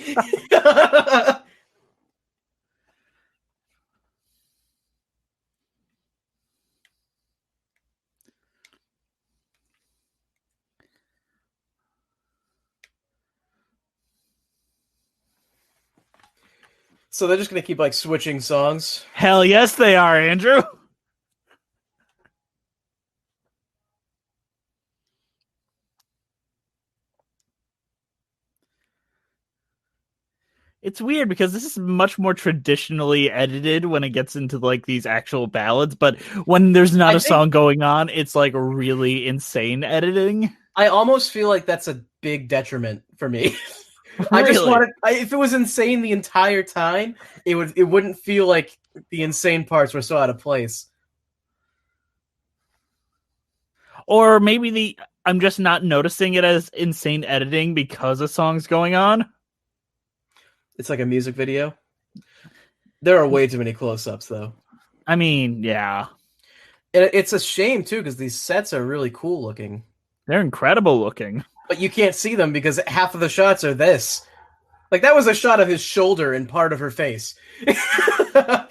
So they're just going to keep, like, switching songs? Hell yes, they are, Andrew. It's weird because this is much more traditionally edited when it gets into like these actual ballads, but when there's not a song going on, it's like really insane editing. I almost feel like that's a big detriment for me. Really? I just wanted, if it was insane the entire time, it wouldn't feel like the insane parts were so out of place. Or maybe I'm just not noticing it as insane editing because a song's going on. It's like a music video. There are way too many close-ups, though. I mean, yeah. And it's a shame, too, because these sets are really cool looking. They're incredible looking. But you can't see them because half of the shots are this. Like, that was a shot of his shoulder and part of her face. That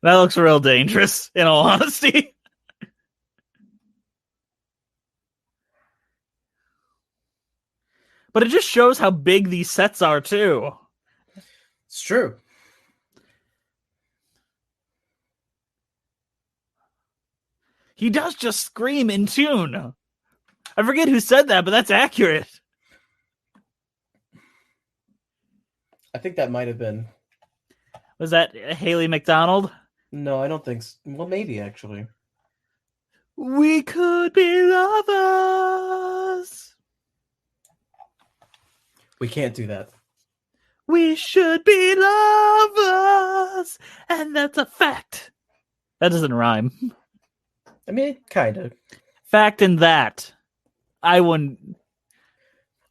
looks real dangerous, in all honesty. But it just shows how big these sets are, too. It's true. He does just scream in tune. I forget who said that, but that's accurate. I think that might have been. Was that Haley McDonald? No, I don't think so. Well, maybe, actually. We could be lovers. We can't do that. We should be lovers. And that's a fact. That doesn't rhyme. I mean, kind of. Fact in that. I wouldn't.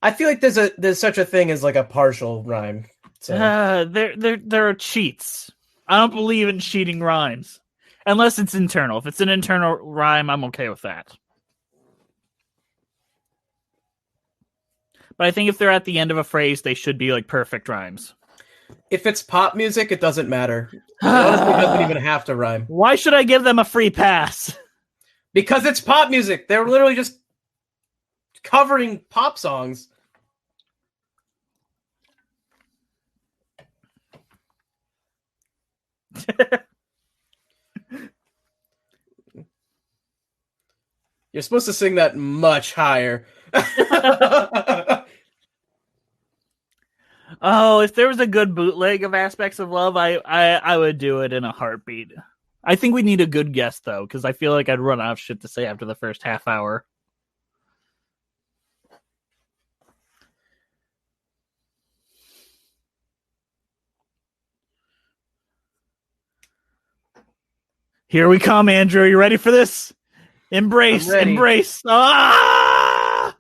I feel like there's such a thing as like a partial rhyme. So. There are cheats. I don't believe in cheating rhymes. Unless it's internal. If it's an internal rhyme, I'm okay with that. But I think if they're at the end of a phrase, they should be like perfect rhymes. If it's pop music, it doesn't matter. It honestly doesn't even have to rhyme. Why should I give them a free pass? Because it's pop music. They're literally just covering pop songs. You're supposed to sing that much higher. Oh, if there was a good bootleg of Aspects of Love, I would do it in a heartbeat. I think we need a good guest, though, because I feel like I'd run out of shit to say after the first half hour. Here we come, Andrew. You ready for this? Embrace, embrace. Ah!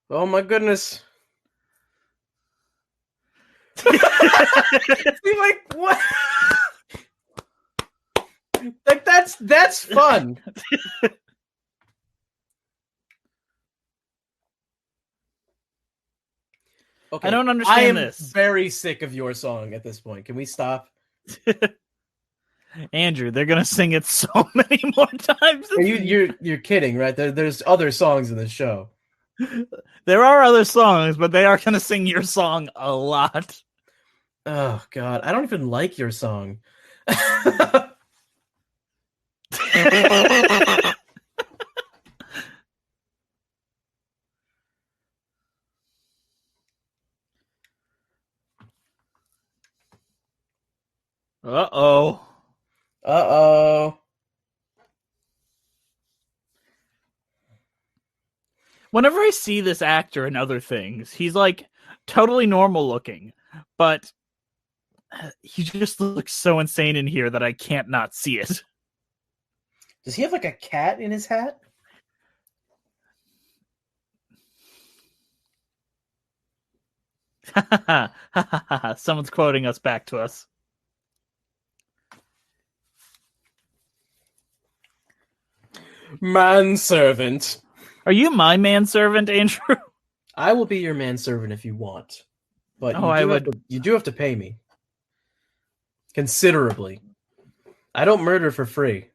Oh my goodness. See, like what? Like that's fun. Okay, I don't understand this. Very sick of your song at this point. Can we stop? Andrew, they're gonna sing it so many more times. You're kidding, right? There's other songs in this show. There are other songs, but they are gonna sing your song a lot. Oh God, I don't even like your song. Uh-oh. Uh-oh. Whenever I see this actor in other things, he's like totally normal looking, but he just looks so insane in here that I can't not see it. Does he have like a cat in his hat? Someone's quoting us back to us. Manservant. Are you my manservant, Andrew? I will be your manservant if you want. But you do have to pay me. Considerably. I don't murder for free.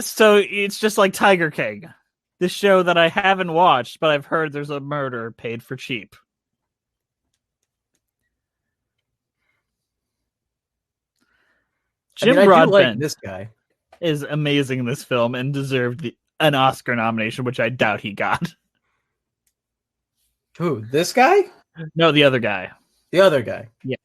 So it's just like Tiger King. This show that I haven't watched, but I've heard there's a murder paid for cheap. Jim I do like Broadbent this guy. is amazing in this film and deserved an Oscar nomination, which I doubt he got. Who? This guy? No, the other guy. The other guy. Yeah.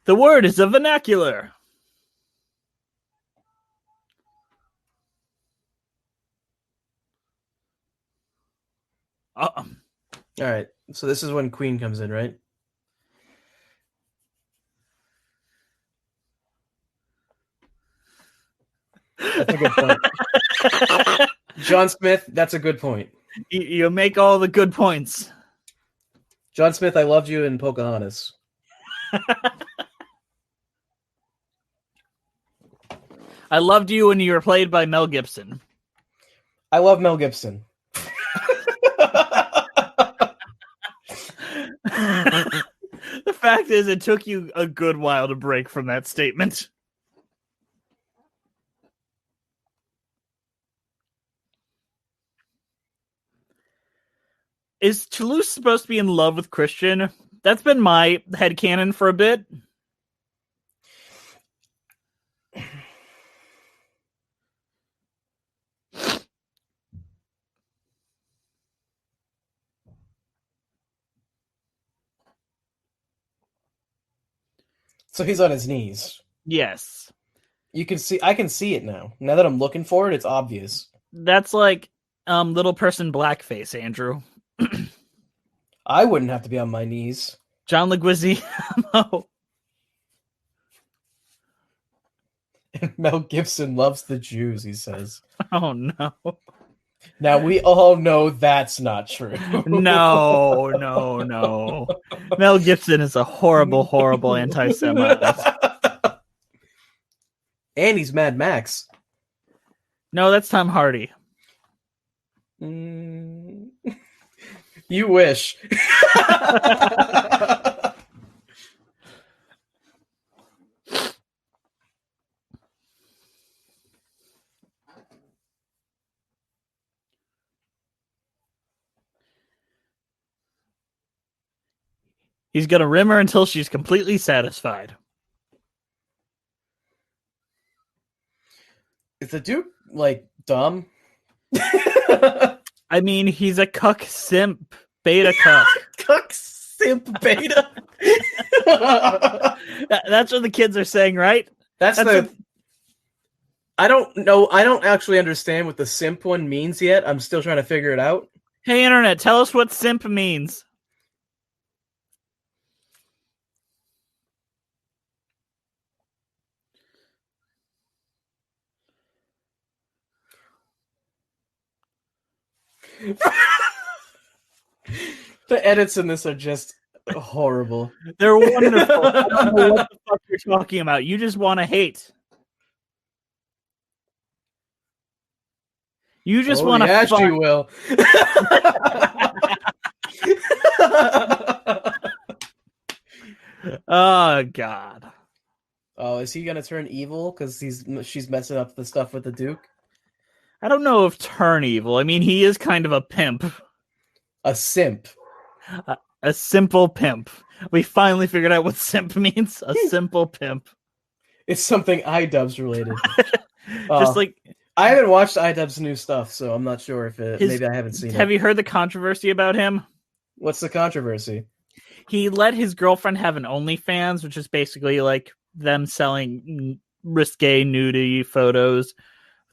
The word is a vernacular. All right. So this is when Queen comes in, right? That's a good point. John Smith, that's a good point. You make all the good points. John Smith, I loved you in Pocahontas. I loved you when you were played by Mel Gibson. I love Mel Gibson. The fact is, it took you a good while to break from that statement. Is Toulouse supposed to be in love with Christian? That's been my headcanon for a bit. So he's on his knees. Yes. I can see it now. Now that I'm looking for it, it's obvious. That's like little person blackface, Andrew. I wouldn't have to be on my knees. John Leguizamo. Mel Gibson loves the Jews, he says. Oh, no. Now, we all know that's not true. No. Mel Gibson is a horrible, horrible anti-Semite. And he's Mad Max. No, that's Tom Hardy. You wish. He's going to rim her until she's completely satisfied. Is the Duke, like, dumb? I mean, he's a cuck simp. Beta cuck. Cuck simp beta. That's what the kids are saying, right? I don't know. I don't actually understand what the simp one means yet. I'm still trying to figure it out. Hey, Internet, tell us what simp means. The edits in this are just horrible. They're wonderful. I don't know what the fuck you're talking about. You just want to hate. You just want to fuck. She will. Oh, God. Oh, is he gonna turn evil because she's messing up the stuff with the Duke? I don't know if turn evil. I mean, he is kind of a pimp. A simp. A simple pimp. We finally figured out what simp means. A simple pimp. It's something iDubbbz related. Just like I haven't watched iDubbbz's new stuff, so I'm not sure if maybe I haven't seen it. Have you heard the controversy about him? What's the controversy? He let his girlfriend have an OnlyFans, which is basically like them selling risque nudity photos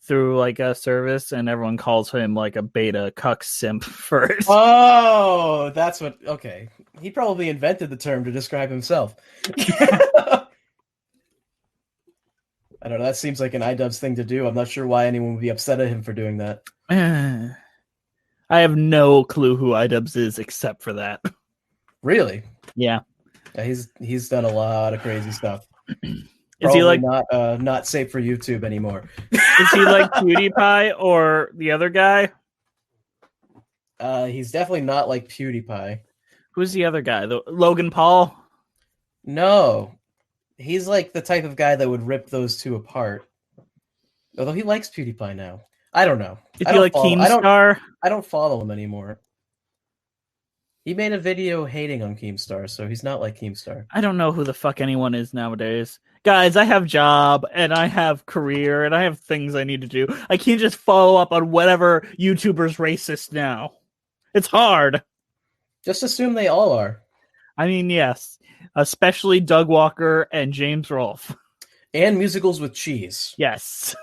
through like a service, and everyone calls him like a beta cuck simp for it. Oh, that's what. Okay, he probably invented the term to describe himself. I don't know. That seems like an iDubbbz thing to do. I'm not sure why anyone would be upset at him for doing that. I have no clue who iDubbbz is except for that. Really? Yeah. He's done a lot of crazy stuff. Is he like not safe for YouTube anymore? Is he like PewDiePie or the other guy? He's definitely not like PewDiePie. Who's the other guy? Logan Paul? No, he's like the type of guy that would rip those two apart. Although he likes PewDiePie now. I don't know. Is he like Keemstar? I don't follow him anymore. He made a video hating on Keemstar, so he's not like Keemstar. I don't know who the fuck anyone is nowadays. Guys, I have job and I have career and I have things I need to do. I can't just follow up on whatever YouTuber's racist now. It's hard. Just assume they all are. I mean, yes. Especially Doug Walker and James Rolfe. And musicals with cheese. Yes.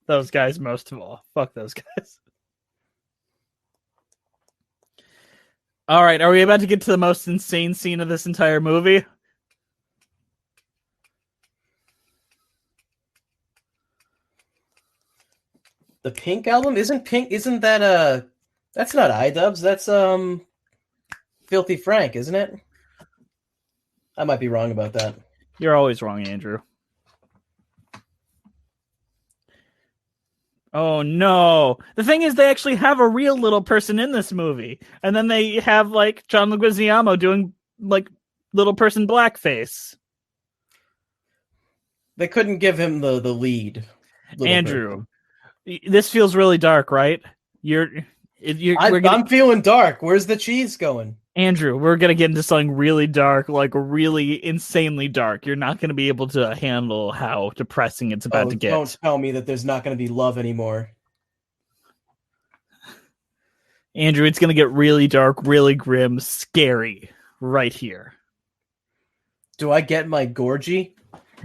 Those guys most of all. Fuck those guys. All right, are we about to get to the most insane scene of this entire movie? The Pink album? Isn't that that's not iDubbbz, that's Filthy Frank, isn't it? I might be wrong about that. You're always wrong, Andrew. Oh no. The thing is they actually have a real little person in this movie. And then they have like John Leguizamo doing like little person blackface. They couldn't give him the lead. Andrew, this feels really dark, right? I'm feeling dark. Where's the cheese going? Andrew, we're going to get into something really dark, like really insanely dark. You're not going to be able to handle how depressing it's about to get. Don't tell me that there's not going to be love anymore. Andrew, it's going to get really dark, really grim, scary right here. Do I get my Gorgie?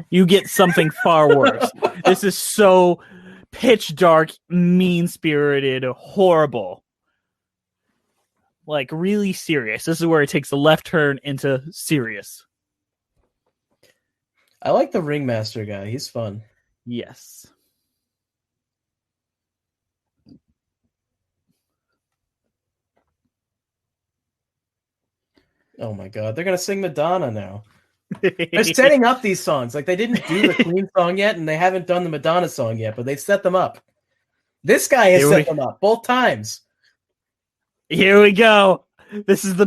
You get something far worse. This is so pitch dark, mean-spirited, horrible. Like, really serious. This is where it takes a left turn into serious. I like the Ringmaster guy. He's fun. Yes. Oh my god, they're going to sing Madonna now. They're setting up these songs. Like, they didn't do the Queen song yet, and they haven't done the Madonna song yet, but they've set them up. This guy has set them up both times. Here we go. This is the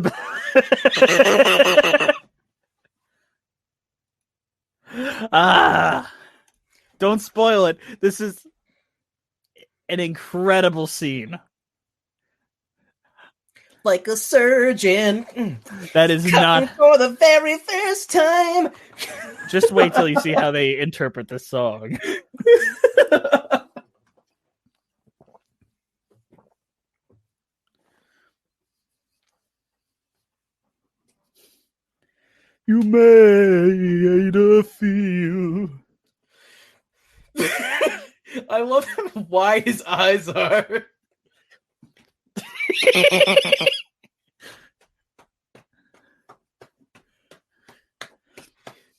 don't spoil it. This is an incredible scene. Like a surgeon. That is not for the very first time. Just wait till you see how they interpret this song. You made a feel. I love how wide his eyes are.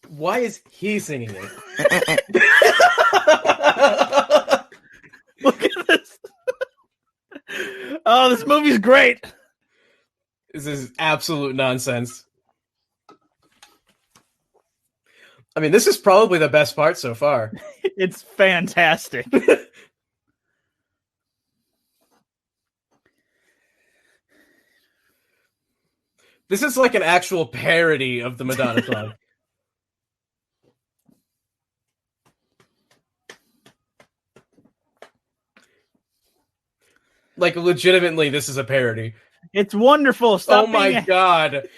Why is he singing it? Look at this. Oh, this movie's great. This is absolute nonsense. I mean, this is probably the best part so far. It's fantastic. This is like an actual parody of the Madonna song. Like, legitimately, this is a parody. It's wonderful. Stop. Oh my god.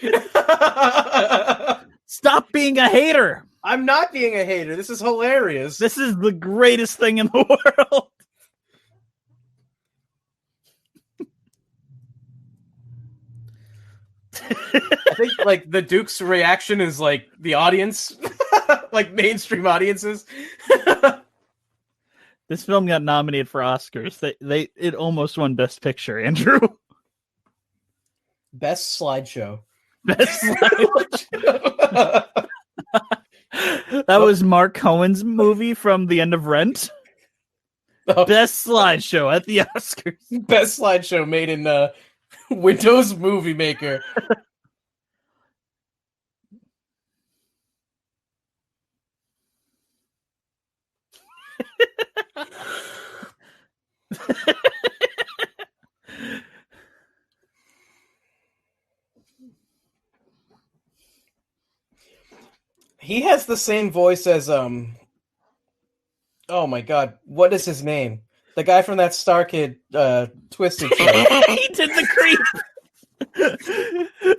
Stop being a hater. I'm not being a hater. This is hilarious. This is the greatest thing in the world. I think, like, the Duke's reaction is, like, the audience. Like, mainstream audiences. This film got nominated for Oscars. It almost won Best Picture, Andrew. Best slideshow. Best slideshow. That was Mark Cohen's movie from the end of Rent. Oh. Best slideshow at the Oscars. Best slideshow made in Windows Movie Maker. He has the same voice as oh my god, what is his name? The guy from that Star Kid Twisted show. He did the creep.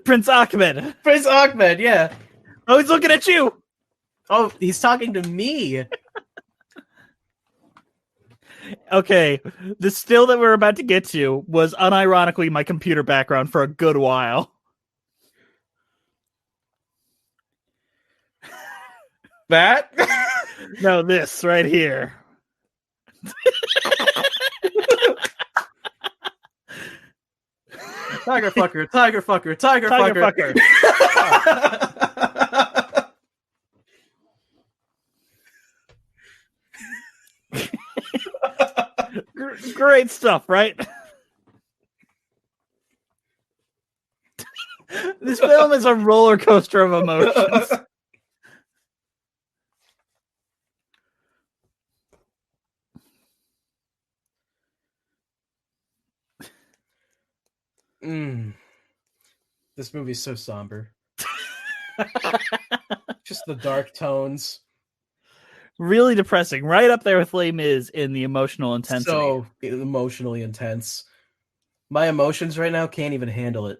Prince Ahmed. Prince Ahmed, yeah. Oh, he's looking at you. Oh, he's talking to me. Okay, the still that we're about to get to was unironically my computer background for a good while. That? No, this right here. Tiger fucker, tiger fucker, tiger fucker. Great stuff, right? This film is a roller coaster of emotions. This movie's so somber. Just the dark tones. Really depressing. Right up there with Les Mis in the emotional intensity. So emotionally intense. My emotions right now can't even handle it.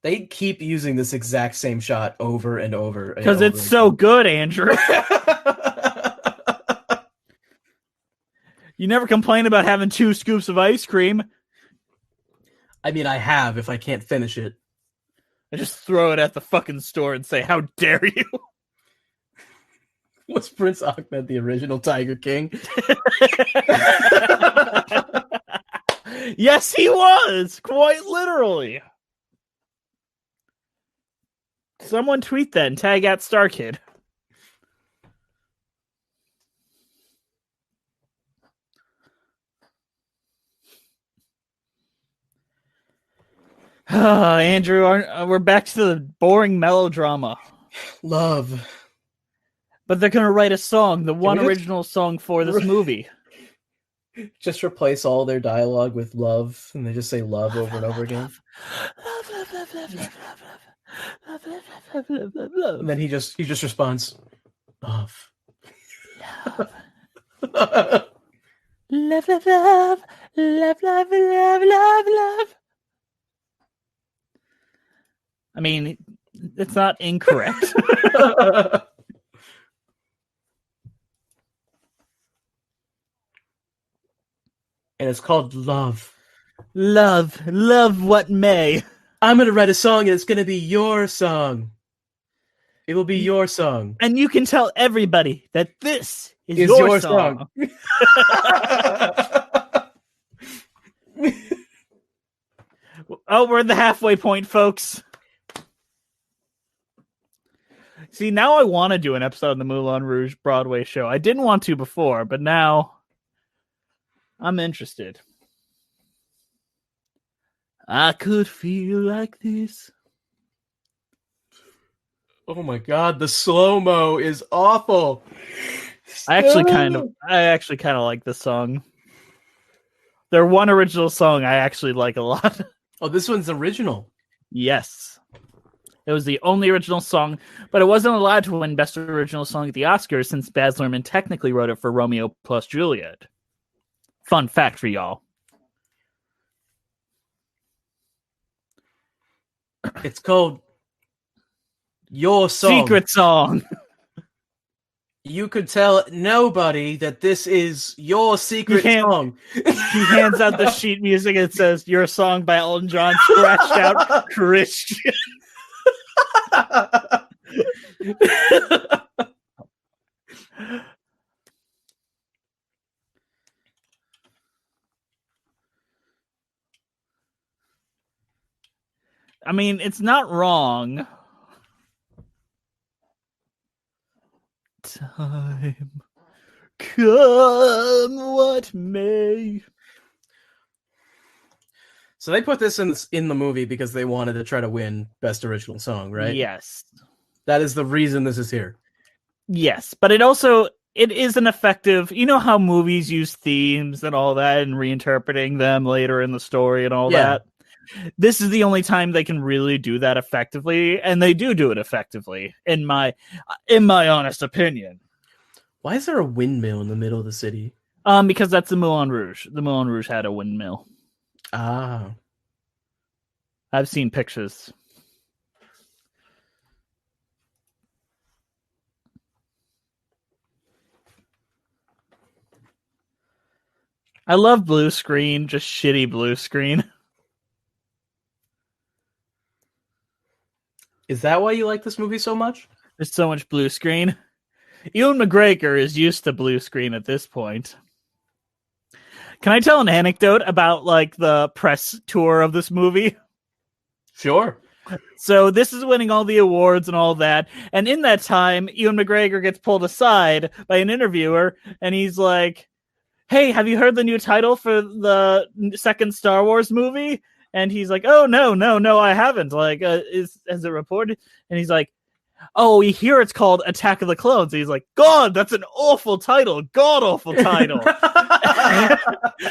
They keep using this exact same shot over and over. Because it's so good, Andrew. You never complain about having 2 scoops of ice cream. I mean, I have if I can't finish it. I just throw it at the fucking store and say, how dare you? Was Prince Ahmed the original Tiger King? Yes, he was. Quite literally. Someone tweet that and tag at StarKid. Andrew, we're back to the boring melodrama. Love. But they're going to write a song, the one original song for this movie. Just replace all their dialogue with love, and they just say love over and over again. And then he just responds, love. Love. Love, love, love, love, love, love, love, love. I mean, it's not incorrect. And it's called Love. Love. Love what may. I'm going to write a song and it's going to be your song. It will be your song. And you can tell everybody that this is your song. Oh, we're at the halfway point, folks. See, now I want to do an episode of the Moulin Rouge Broadway show. I didn't want to before, but now I'm interested. I could feel like this. Oh my god, the slow-mo is awful. I actually kind of like this song. Their one original song I actually like a lot. Oh, this one's original. Yes. It was the only original song, but it wasn't allowed to win Best Original Song at the Oscars since Baz Luhrmann technically wrote it for Romeo plus Juliet. Fun fact for y'all. It's called Your Song. Secret Song. You could tell nobody that this is your secret song. He hands out the sheet music and it says, your song by Elton John, scratched out Christian. I mean, it's not wrong. Time come what may. So they put this in the movie because they wanted to try to win Best Original Song, right? Yes. That is the reason this is here. Yes, but it is an effective, you know how movies use themes and all that and reinterpreting them later in the story and all that? This is the only time they can really do that effectively, and they do it effectively, in my honest opinion. Why is there a windmill in the middle of the city? Because that's the Moulin Rouge. The Moulin Rouge had a windmill. Ah. I've seen pictures. I love blue screen, just shitty blue screen. Is that why you like this movie so much? There's so much blue screen. Ewan McGregor is used to blue screen at this point. Can I tell an anecdote about like the press tour of this movie? Sure. So this is winning all the awards and all that. And in that time, Ewan McGregor gets pulled aside by an interviewer, and he's like, "Hey, have you heard the new title for the second Star Wars movie?" And he's like, "Oh, no, I haven't. Like, has it reported?" And he's like, "Oh, we hear it's called Attack of the Clones." And he's like, "God, that's an awful title. God awful title."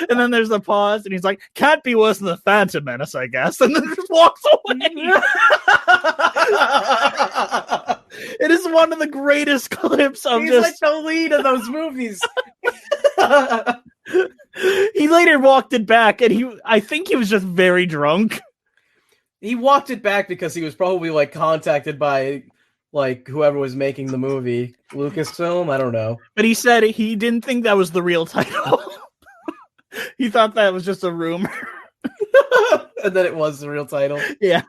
And then there's a pause, and he's like, "Can't be worse than the Phantom Menace, I guess." And then just walks away. It is one of the greatest clips of He's just... like the lead of those movies. He later walked it back, and I think he was just very drunk. He walked it back because he was probably like contacted by like whoever was making the movie, Lucasfilm. I don't know. But he said he didn't think that was the real title. He thought that was just a rumor. And then it was the real title. Yeah.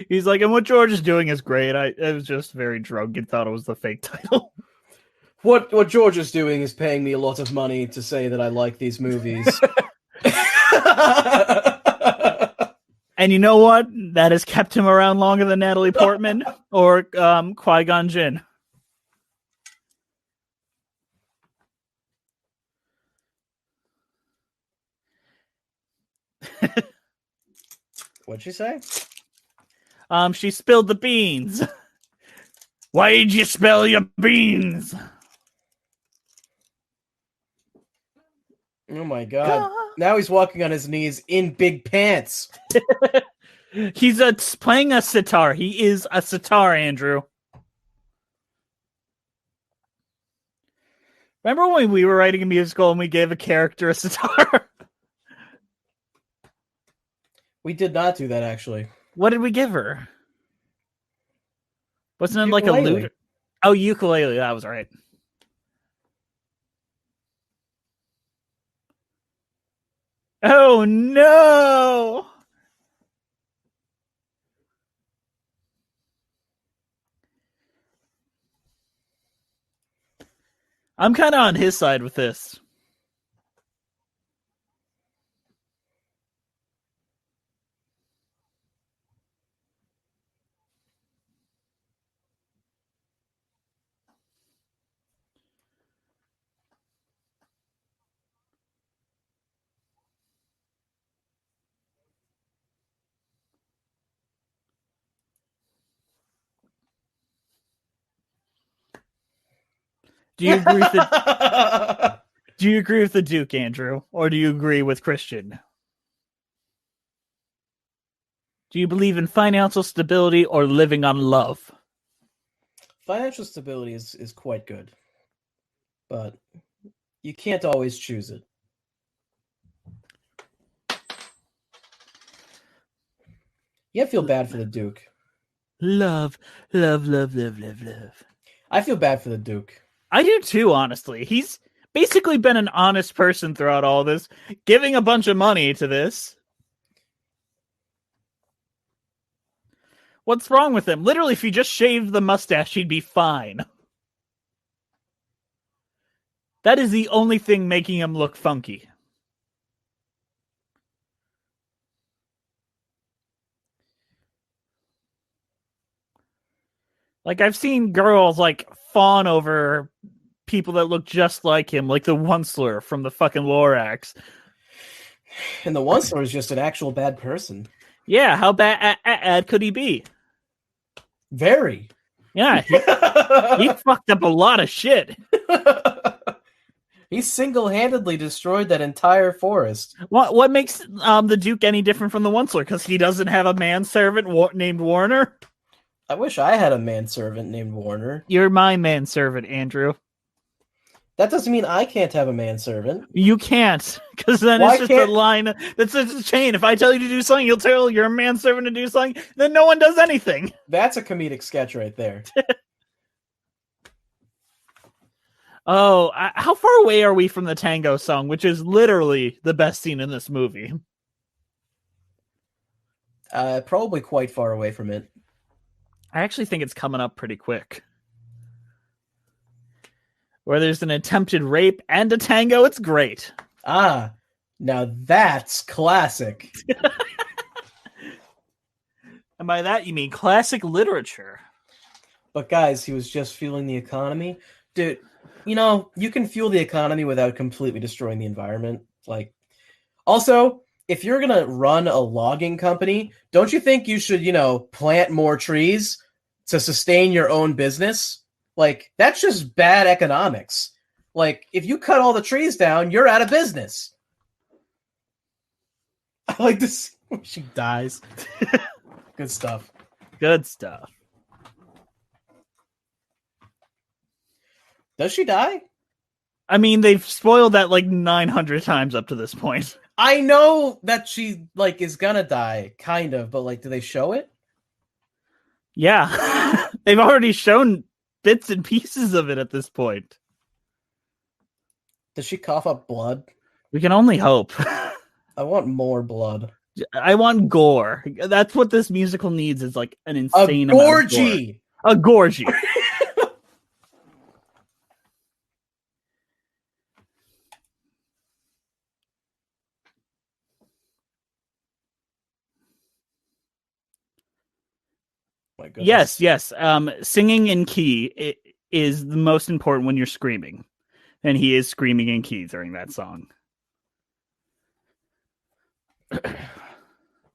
He's like, and what George is doing is great. I was just very drunk and thought it was the fake title. What George is doing is paying me a lot of money to say that I like these movies. And you know what? That has kept him around longer than Natalie Portman or Qui-Gon Jinn. What'd she say? She spilled the beans. Why'd you spill your beans? Oh my god. Now he's walking on his knees in big pants. He's playing a sitar. He is a sitar, Andrew. Remember when we were writing a musical and we gave a character a sitar? We did not do that, actually. What did we give her? Wasn't it like Ukulele. a lute? Oh, ukulele. That was right. Oh, no! I'm kind of on his side with this. Do you agree with the Do you agree with the Duke, Andrew, or do you agree with Christian? Do you believe in financial stability or living on love? Financial stability is quite good. But you can't always choose it. You feel bad for the Duke. Love, love, love, love, love, love. I feel bad for the Duke. I do too, honestly. He's basically been an honest person throughout all this, giving a bunch of money to this. What's wrong with him? Literally, if he just shaved the mustache, he'd be fine. That is the only thing making him look funky. Like, I've seen girls, like, fawn over people that look just like him, like the Onceler from the fucking Lorax. And the Onceler is just an actual bad person. Yeah, how bad could he be? Very. Yeah, he fucked up a lot of shit. He single-handedly destroyed that entire forest. What makes the Duke any different from the Onceler? Because he doesn't have a manservant named Warner? I wish I had a manservant named Warner. You're my manservant, Andrew. That doesn't mean I can't have a manservant. You can't, because then Why it's just can't- a line that's just a chain. If I tell you to do something, you'll tell your manservant to do something, then no one does anything. That's a comedic sketch right there. Oh, how far away are we from the tango song, which is literally the best scene in this movie? Probably quite far away from it. I actually think it's coming up pretty quick. Where there's an attempted rape and a tango, it's great. Ah, now that's classic. And by that, you mean classic literature. But guys, he was just fueling the economy. Dude, you can fuel the economy without completely destroying the environment. Also, if you're going to run a logging company, don't you think you should, plant more trees to sustain your own business? That's just bad economics. If you cut all the trees down, you're out of business. I like this when she dies. Good stuff. Good stuff. Does she die? I mean, they've spoiled that 900 times up to this point. I know that she is gonna die, kind of, but do they show it? Yeah. They've already shown bits and pieces of it at this point. Does she cough up blood? We can only hope. I want more blood. I want gore. That's what this musical needs, is an insane A amount of gore. gorgy! A gorgy. My goodness. Yes. Singing in key is the most important when you're screaming. And he is screaming in key during that song.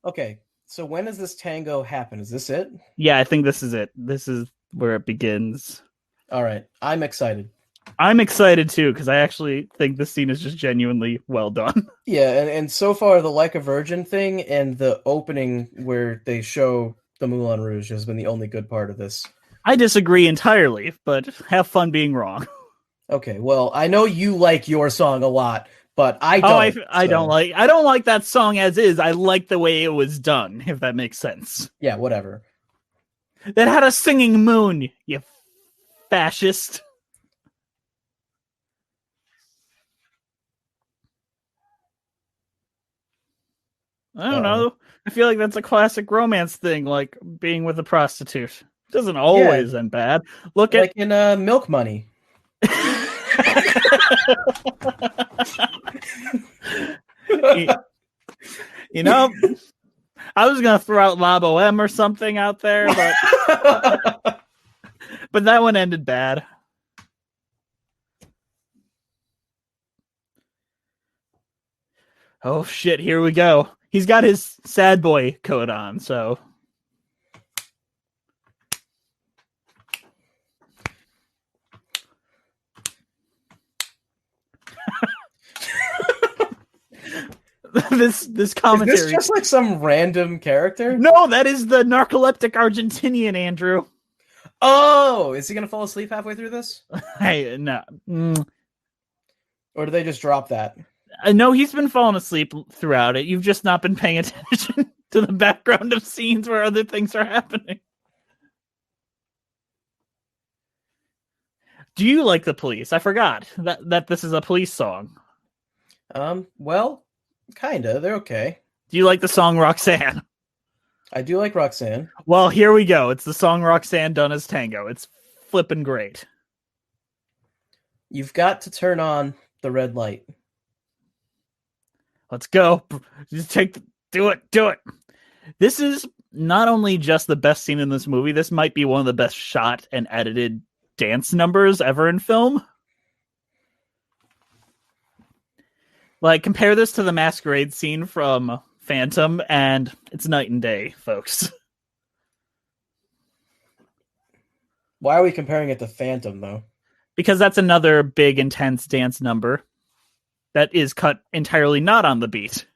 Okay, so when does this tango happen? Is this it? Yeah, I think this is it. This is where it begins. All right, I'm excited. I'm excited too, because I actually think this scene is just genuinely well done. Yeah, and so far the Like a Virgin thing and the opening where they show the Moulin Rouge has been the only good part of this. I disagree entirely, but have fun being wrong. Okay, well, I know you like your song a lot, but I don't. I don't like that song as is. I like the way it was done, if that makes sense. Yeah, whatever. That had a singing moon, you fascist. I don't know. I feel like that's a classic romance thing, like being with a prostitute. It doesn't always end bad. Look at in Milk Money. I was gonna throw out La Boheme or something out there, but but that one ended bad. Oh shit, here we go. He's got his sad boy coat on, so this commentary. Is this just like some random character? No, that is the narcoleptic Argentinian, Andrew. Oh, is he gonna fall asleep halfway through this? Hey, no. Or do they just drop that? No, he's been falling asleep throughout it. You've just not been paying attention to the background of scenes where other things are happening. Do you like the Police? I forgot that this is a Police song. Well, kinda. They're okay. Do you like the song Roxanne? I do like Roxanne. Well, here we go. It's the song Roxanne done as tango. It's flippin' great. You've got to turn on the red light. Let's go. Just do it. This is not only just the best scene in this movie, this might be one of the best shot and edited dance numbers ever in film. Compare this to the masquerade scene from Phantom, and it's night and day, folks. Why are we comparing it to Phantom, though? Because that's another big, intense dance number that is cut entirely not on the beat.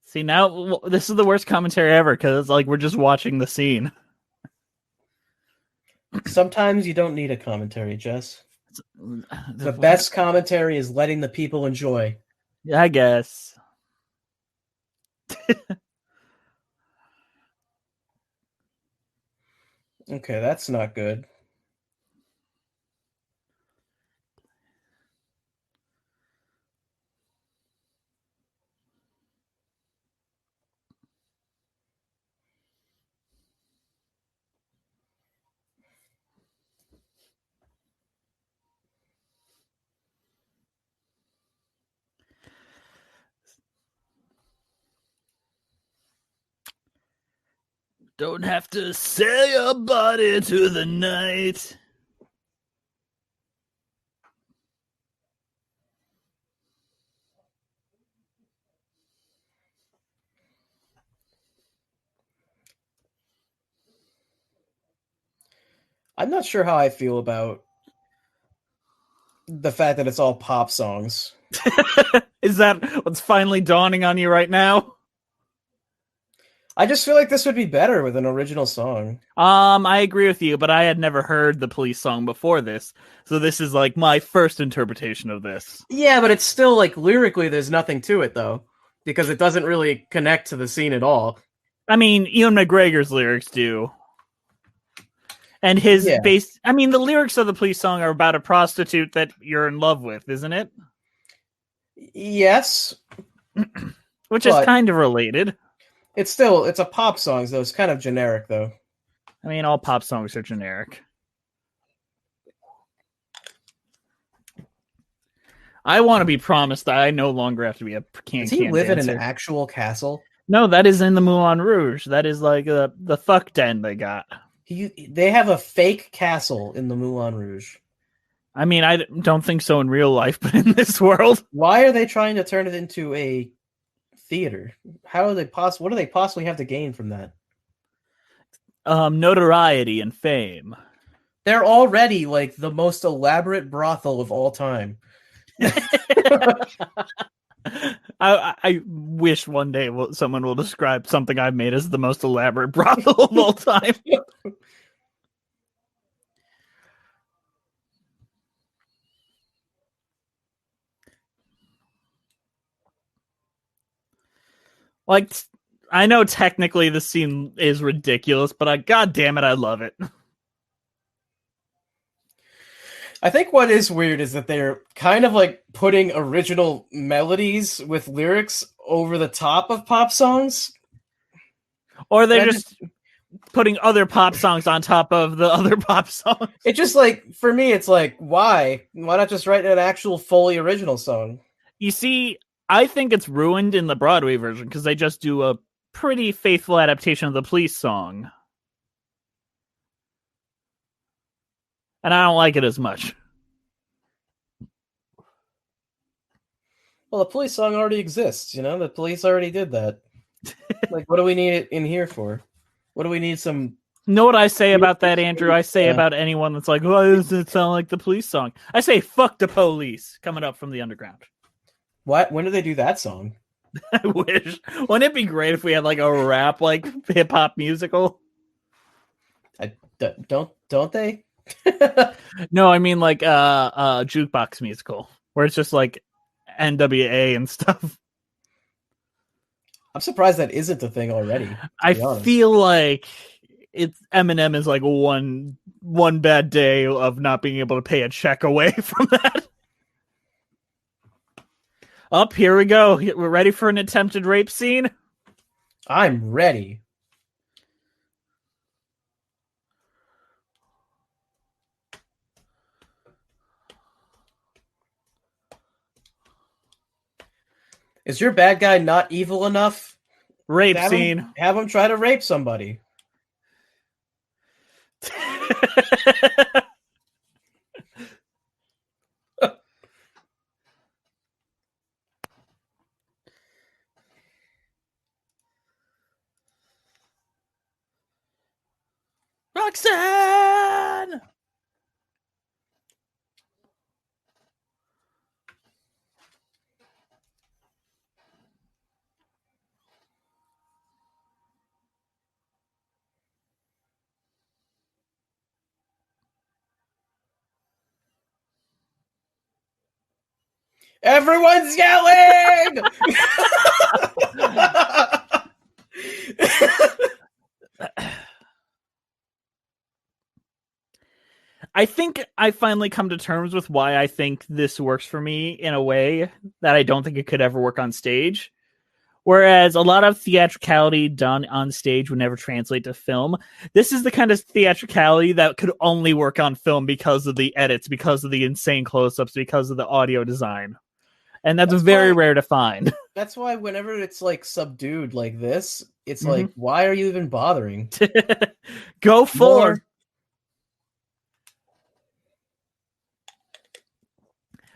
See, now this is the worst commentary ever because it's like we're just watching the scene. Sometimes you don't need a commentary, Jess. The best commentary is letting the people enjoy. Yeah, I guess. Okay, that's not good. Don't have to sell your body to the night. I'm not sure how I feel about the fact that it's all pop songs. Is that what's finally dawning on you right now? I just feel like this would be better with an original song. I agree with you, but I had never heard the Police song before this, so this is like my first interpretation of this. Yeah, but it's still like lyrically there's nothing to it though, because it doesn't really connect to the scene at all. I mean, Ewan McGregor's lyrics do. And his base, I mean, the lyrics of the Police song are about a prostitute that you're in love with, isn't it? Yes. Which is kind of related. It's a pop song, so it's kind of generic though. I mean, all pop songs are generic. I want to be promised that I no longer have to be a can-can dancer. Does he live dancer. in an actual castle? No, that is in the Moulin Rouge. That is like the fuck den they got. They have a fake castle in the Moulin Rouge. I mean, I don't think so in real life, but in this world. Why are they trying to turn it into a theater? How are they what do they possibly have to gain from that? Notoriety and fame. They're already like the most elaborate brothel of all time. I wish one day someone will describe something I've made as the most elaborate brothel of all time. Like, I know technically the scene is ridiculous, but god damn it, I love it. I think what is weird is that they're kind of like putting original melodies with lyrics over the top of pop songs. Or they're just putting other pop songs on top of the other pop songs. It just like, for me, it's like, why? Why not just write an actual fully original song? You see, I think it's ruined in the Broadway version because they just do a pretty faithful adaptation of the Police song. And I don't like it as much. Well, the Police song already exists, you know? The Police already did that. Like, what do we need it in here for? What do we need some... Know what I say about that, Andrew? I say about anyone that's like, why does it sound like the Police song? I say, fuck the police, coming up from the underground. What? When did they do that song? I wish. Wouldn't it be great if we had like a rap, like hip-hop musical? Don't they? No, I mean like a jukebox musical where it's just like NWA and stuff. I'm surprised that isn't a thing already. I feel like Eminem is like one bad day of not being able to pay a check away from that. Up, here we go. We're ready for an attempted rape scene. I'm ready. Is your bad guy not evil enough? Rape scene. Have him try to rape somebody. Roxanne! Everyone's yelling! I think I finally come to terms with why I think this works for me in a way that I don't think it could ever work on stage. Whereas a lot of theatricality done on stage would never translate to film. This is the kind of theatricality that could only work on film because of the edits, because of the insane close-ups, because of the audio design. And that's very rare to find. That's why whenever it's like subdued like this, it's like, why are you even bothering? Go forward.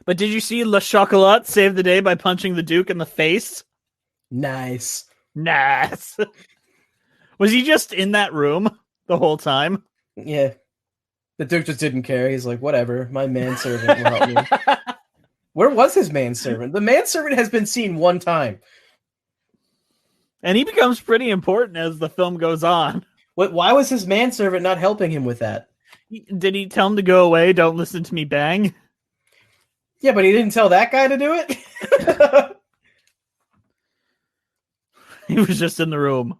But did you see Le Chocolat save the day by punching the Duke in the face? Nice. Was he just in that room the whole time? Yeah. The Duke just didn't care. He's like, whatever, my manservant will help me. Where was his manservant? The manservant has been seen one time. And he becomes pretty important as the film goes on. Why was his manservant not helping him with that? Did he tell him to go away? Don't listen to me bang? Yeah, but he didn't tell that guy to do it? He was just in the room.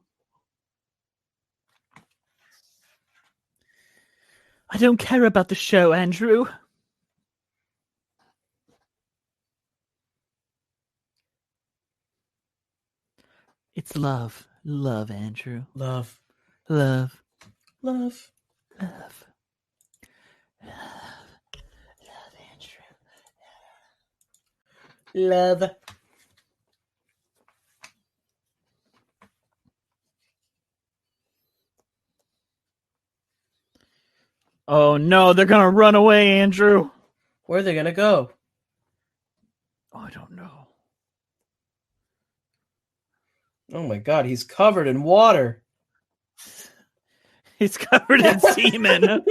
I don't care about the show, Andrew. It's love. Love, Andrew. Love. Love. Love. Love. Love, Andrew. Love. Oh no, they're gonna run away, Andrew. Where are they gonna go? Oh, I don't know. Oh my god, he's covered in water. He's covered in semen.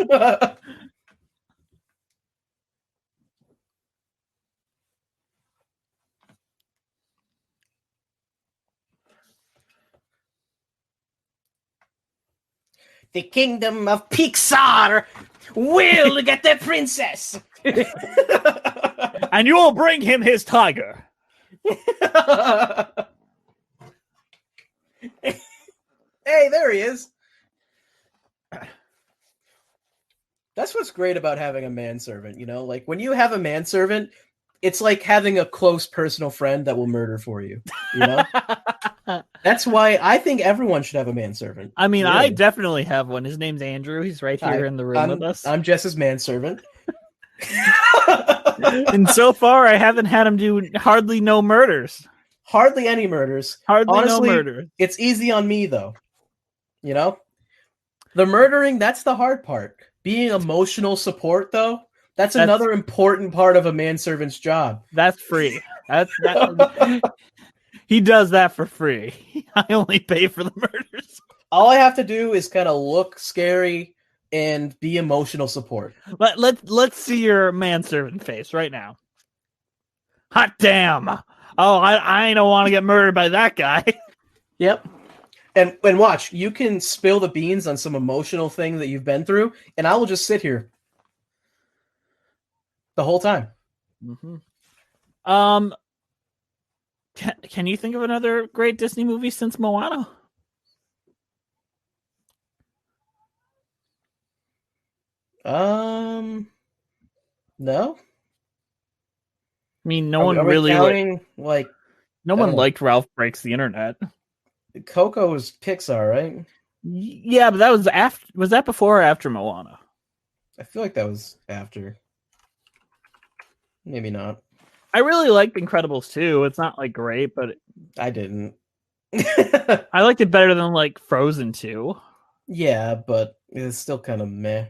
The kingdom of Pixar will get the princess. And you'll bring him his tiger. Hey, there he is. That's what's great about having a manservant, you know? Like, when you have a manservant, it's like having a close personal friend that will murder for you, you know? That's why I think everyone should have a manservant. I mean, really. I definitely have one. His name's Andrew. He's right here in the room with us. I'm Jess's manservant. And so far, I haven't had him do hardly no murders. Hardly any murders. Honestly, no murders. It's easy on me, though. You know? The murdering, that's the hard part. Being emotional support, though, that's another important part of a manservant's job. That's free. He does that for free. I only pay for the murders. All I have to do is kind of look scary and be emotional support. Let's see your manservant face right now. Hot damn! Oh, I don't want to get murdered by that guy. Yep. And watch, you can spill the beans on some emotional thing that you've been through, and I will just sit here the whole time. Mm-hmm. Can you think of another great Disney movie since Moana? No. I mean, no one really like no one liked Ralph Breaks the Internet. Coco was Pixar, right? Yeah, but that was after. Was that before or after Moana? I feel like that was after. Maybe not. I really liked Incredibles 2. It's not like great, but I didn't. I liked it better than like Frozen 2. Yeah, but it's still kind of meh.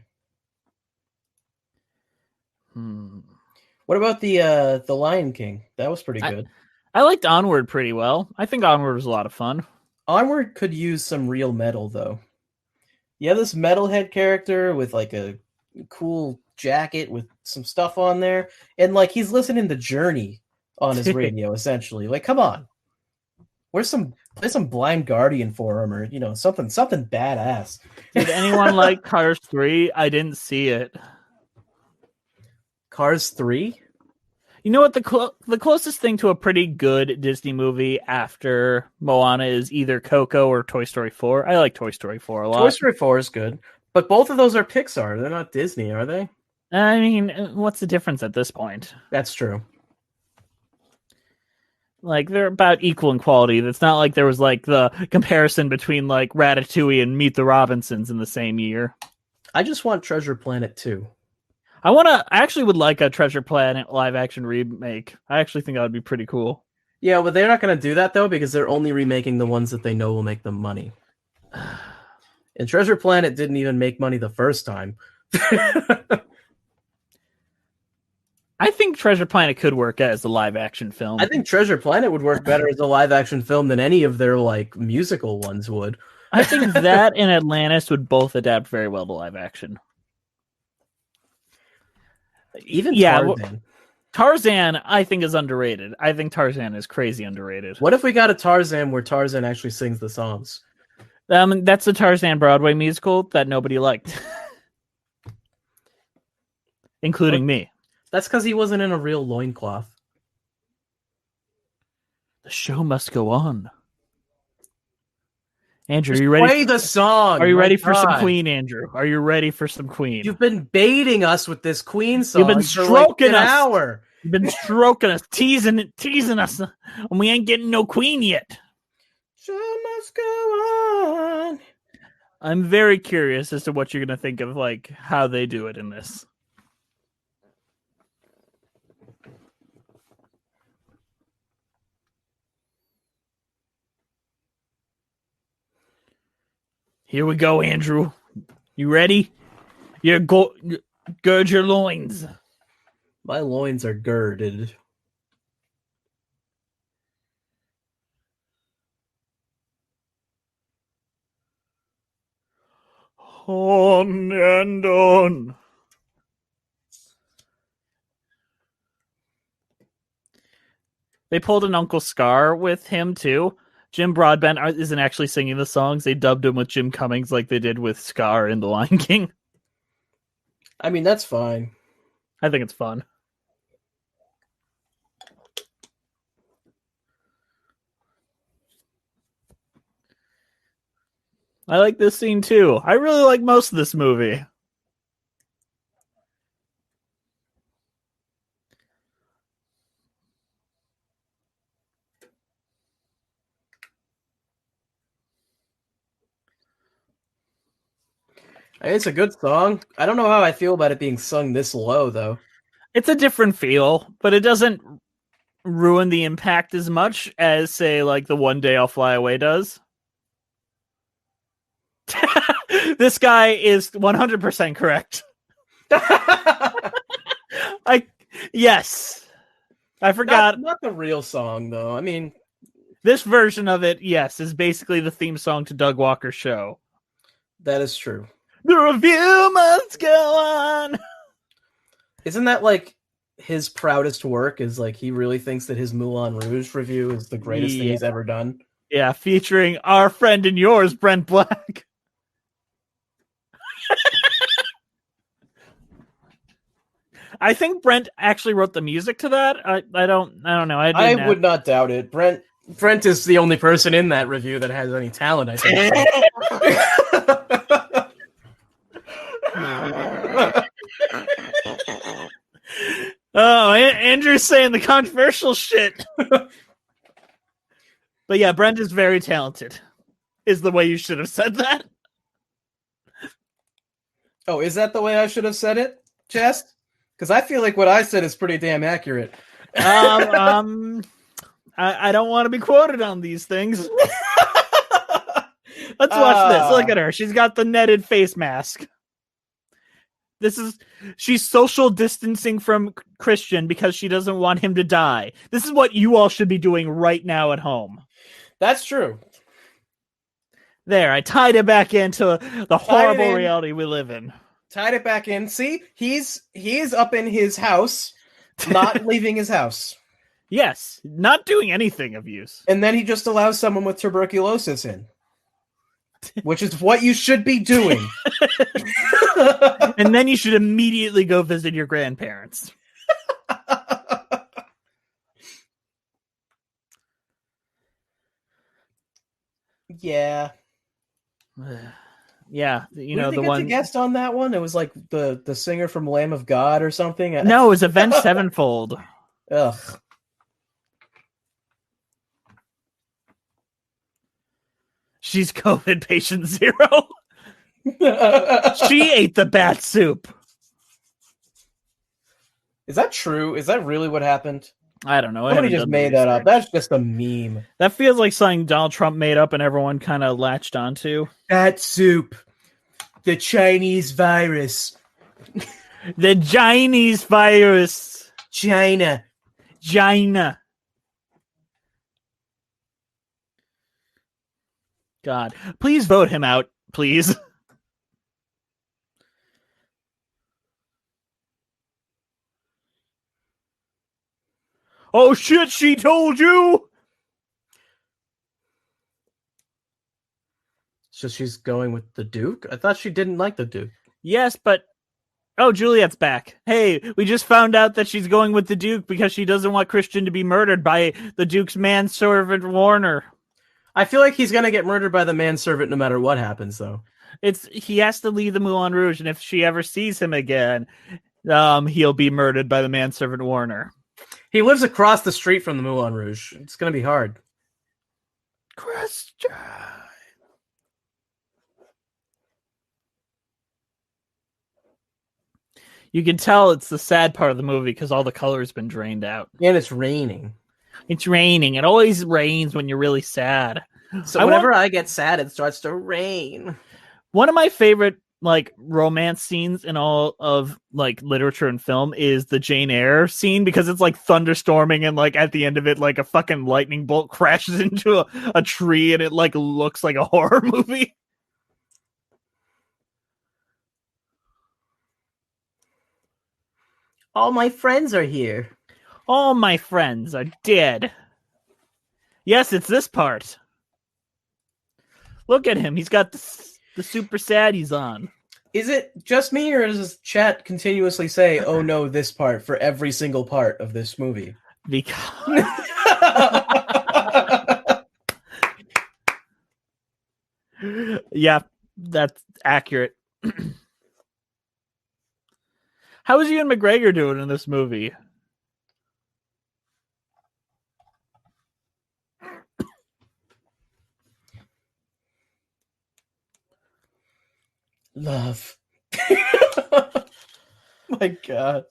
What about the Lion King? That was pretty good. I liked Onward pretty well. I think Onward was a lot of fun. Onward could use some real metal, though. You have this metalhead character with like a cool jacket with some stuff on there, and like he's listening to Journey on his radio, essentially. Like, come on. There's some Blind Guardian for him, or something badass. Did anyone like Cars 3? I didn't see it. Cars 3? You know what? The closest thing to a pretty good Disney movie after Moana is either Coco or Toy Story 4. I like Toy Story 4 a lot. Toy Story 4 is good, but both of those are Pixar. They're not Disney, are they? I mean, what's the difference at this point? That's true. Like, they're about equal in quality. It's not like there was like the comparison between like Ratatouille and Meet the Robinsons in the same year. I just want Treasure Planet 2. I actually would like a Treasure Planet live action remake. I actually think that would be pretty cool. Yeah, but they're not going to do that though, because they're only remaking the ones that they know will make them money. And Treasure Planet didn't even make money the first time. I think Treasure Planet could work as a live action film. I think Treasure Planet would work better as a live action film than any of their like musical ones would. I think that and Atlantis would both adapt very well to live action. Even Tarzan. Tarzan, I think, is underrated. I think Tarzan is crazy underrated. What if we got a Tarzan where Tarzan actually sings the songs? That's the Tarzan Broadway musical that nobody liked. Including me. That's because he wasn't in a real loincloth. The show must go on. Andrew, Just are you ready? Play the song. Are you ready for God. some Queen, Andrew? Are you ready for some Queen? You've been baiting us with this Queen song. You've been stroking for like an us. hour. You've been stroking us, teasing us, and we ain't getting no Queen yet. Show must go on. I'm very curious as to what you're going to think of, like, how they do it in this. Here we go, Andrew. You ready? Gird your loins. My loins are girded. On and on. They pulled an Uncle Scar with him, too. Jim Broadbent isn't actually singing the songs. They dubbed him with Jim Cummings like they did with Scar in The Lion King. I mean, that's fine. I think it's fun. I like this scene, too. I really like most of this movie. It's a good song. I don't know how I feel about it being sung this low, though. It's a different feel, but it doesn't ruin the impact as much as, say, like the One Day I'll Fly Away does. This guy is 100% correct. Yes. I forgot. Not the real song, though. I mean, this version of it, yes, is basically the theme song to Doug Walker's show. That is true. The review must go on. Isn't that like his proudest work? Is like he really thinks that his Moulin Rouge review is the greatest thing he's ever done? Yeah, featuring our friend and yours, Brent Black. I think Brent actually wrote the music to that. I don't know. I would not doubt it. Brent is the only person in that review that has any talent, I think. Oh, Andrew's saying the controversial shit. But yeah, Brent is very talented, is the way you should have said that. Oh, is that the way I should have said it, Jess? Because I feel like what I said is pretty damn accurate. I don't want to be quoted on these things. Let's watch this. Look at her. She's got the netted face mask. She's social distancing from Christian because she doesn't want him to die. This is what you all should be doing right now at home. That's true. There, I tied it back into the horrible reality we live in. Tied it back in. See, he's up in his house, not leaving his house. Yes, not doing anything of use. And then he just allows someone with tuberculosis in. Which is what you should be doing. And then you should immediately go visit your grandparents. Yeah. Yeah, the one guest on that one. It was like the singer from Lamb of God or something. No, it was Avenged Sevenfold. Ugh. She's COVID patient 0. She ate the bat soup. Is that true? Is that really what happened? I don't know. Somebody just made that up. That's just a meme. That feels like something Donald Trump made up and everyone kind of latched onto. Bat soup. The Chinese virus. The Chinese virus. China. God, please vote him out, please. Oh shit, she told you! So she's going with the Duke? I thought she didn't like the Duke. Yes, but... Oh, Juliet's back. Hey, we just found out that she's going with the Duke because she doesn't want Christian to be murdered by the Duke's manservant Warner. I feel like he's going to get murdered by the manservant no matter what happens, though. He has to leave the Moulin Rouge, and if she ever sees him again, he'll be murdered by the manservant Warner. He lives across the street from the Moulin Rouge. It's going to be hard. Christian. You can tell it's the sad part of the movie because all the color's been drained out. And it's raining. It's raining. It always rains when you're really sad. So whenever I get sad, it starts to rain. One of my favorite romance scenes in all of literature and film is the Jane Eyre scene because it's thunderstorming and at the end of it a fucking lightning bolt crashes into a tree and it looks like a horror movie. All my friends are here. All my friends are dead. Yes, it's this part. Look at him. He's got the super sad he's on. Is it just me, or does chat continuously say, oh no, this part, for every single part of this movie? Because... Yeah, that's accurate. How is Ewan McGregor doing in this movie? Love. My God.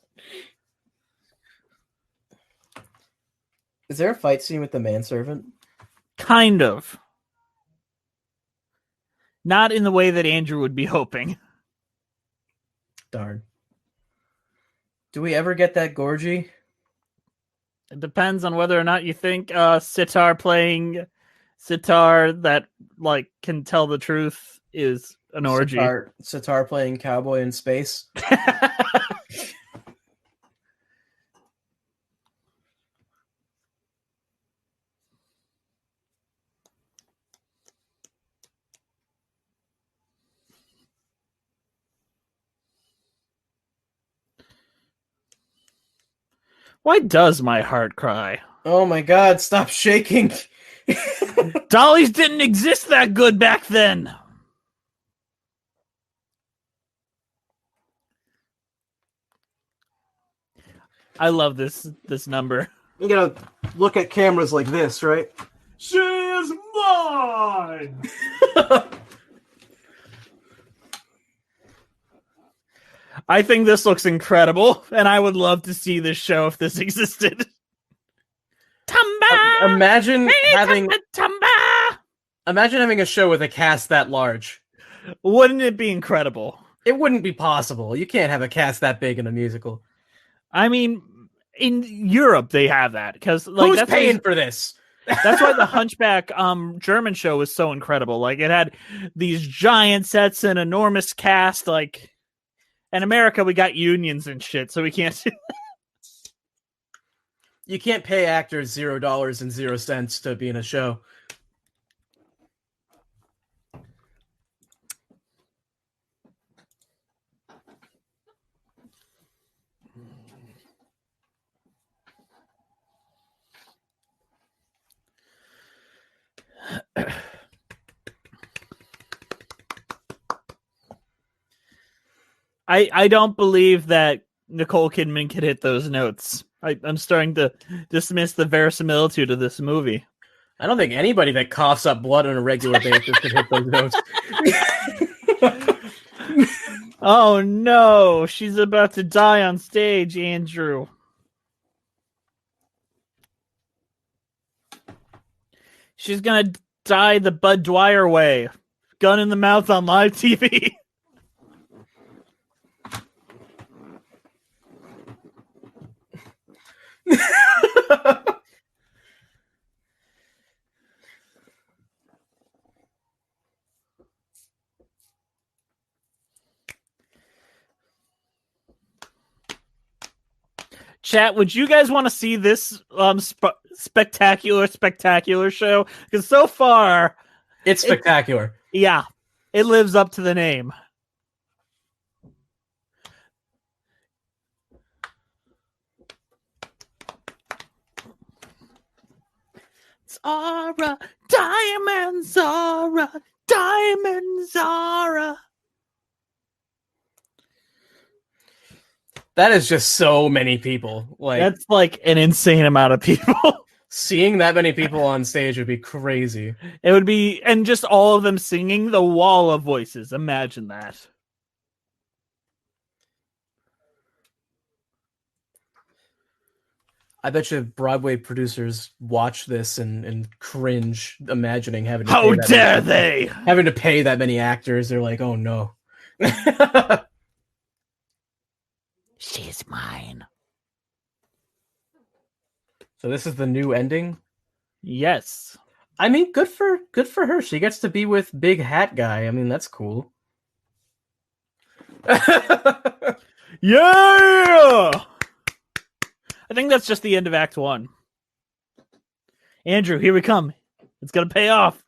Is there a fight scene with the manservant? Kind of. Not in the way that Andrew would be hoping. Darn. Do we ever get that Gorgie? It depends on whether or not you think sitar playing sitar that can tell the truth is an orgy. Sitar playing cowboy in space. Why does my heart cry? Oh my God, stop shaking. Dollies didn't exist that good back then. I love this number. You gotta look at cameras like this, right? She's mine! I think this looks incredible, and I would love to see this show if this existed. Tamba! Imagine having Tamba! Imagine having a show with a cast that large. Wouldn't it be incredible? It wouldn't be possible. You can't have a cast that big in a musical. I mean, in Europe they have that because who's paying for this? That's why the Hunchback German show was so incredible. Like, it had these giant sets and enormous cast. Like, in America, we got unions and shit, so we can't. You can't pay actors $0.00 to be in a show. I don't believe that Nicole Kidman could hit those notes. I'm starting to dismiss the verisimilitude of this movie. I don't think anybody that coughs up blood on a regular basis could hit those notes. Oh no, she's about to die on stage, Andrew. She's gonna die the Bud Dwyer way. Gun in the mouth on live TV. Chat, would you guys want to see this spectacular show? Because so far, it's spectacular. Yeah, it lives up to the name. Zara, Diamond Zara, Diamond Zara. That is just so many people. Like, that's like an insane amount of people. Seeing that many people on stage would be crazy. It would be, and just all of them singing, the wall of voices. Imagine that. I bet you Broadway producers watch this and cringe, imagining having to How dare they? Having to pay that many actors. They're like, oh no. She's mine. So this is the new ending? Yes. I mean, good for her. She gets to be with Big Hat Guy. I mean, that's cool. Yeah! I think that's just the end of Act 1. Andrew, here we come. It's going to pay off.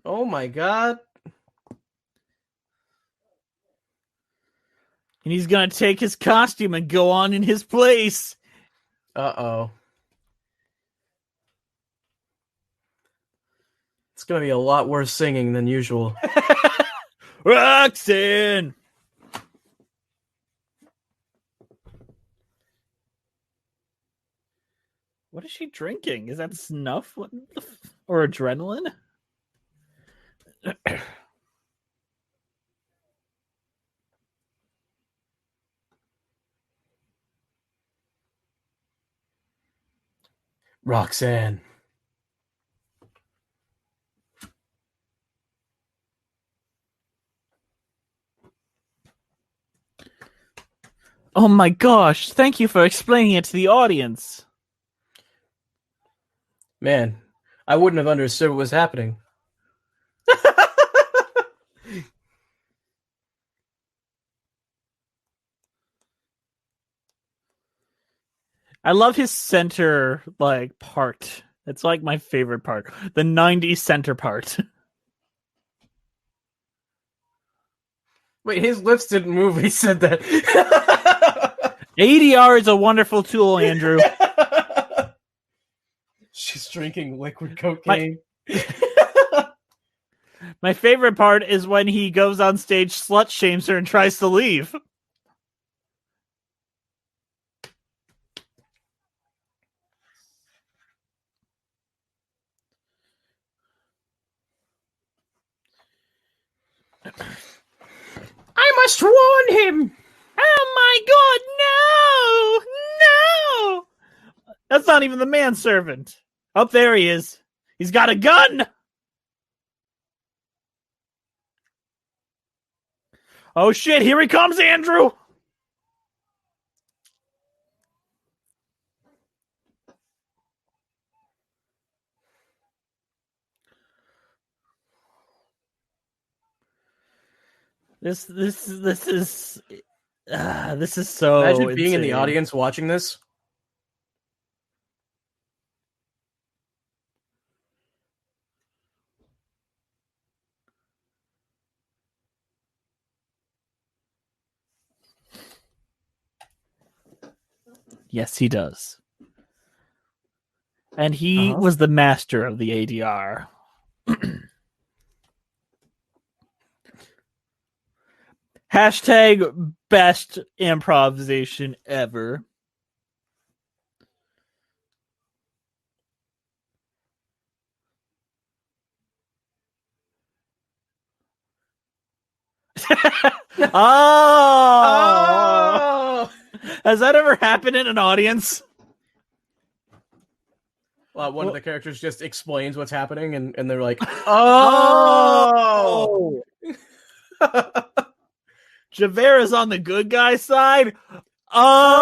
Oh my god. And he's going to take his costume and go on in his place. Uh-oh. It's going to be a lot worse singing than usual. Roxanne! What is she drinking? Is that snuff? Or adrenaline? Roxanne. Oh my gosh, thank you for explaining it to the audience. Man, I wouldn't have understood what was happening. I love his center part. It's like my favorite part. The 90s center part. Wait, his lips didn't move. He said that. ADR is a wonderful tool, Andrew. She's drinking liquid cocaine. My favorite part is when he goes on stage, slut shames her, and tries to leave. I must warn him. Oh my god, no! That's not even the manservant. Up there he is. He's got a gun! Oh shit, here he comes, Andrew! This is so. Imagine being in the insane. audience watching this. Yes, he does. And he was the master of the ADR. Hashtag best improvisation ever. Oh! Has that ever happened in an audience? Well, one of the characters just explains what's happening, and they're like, "Oh!" Javert is on the good guy side. Oh!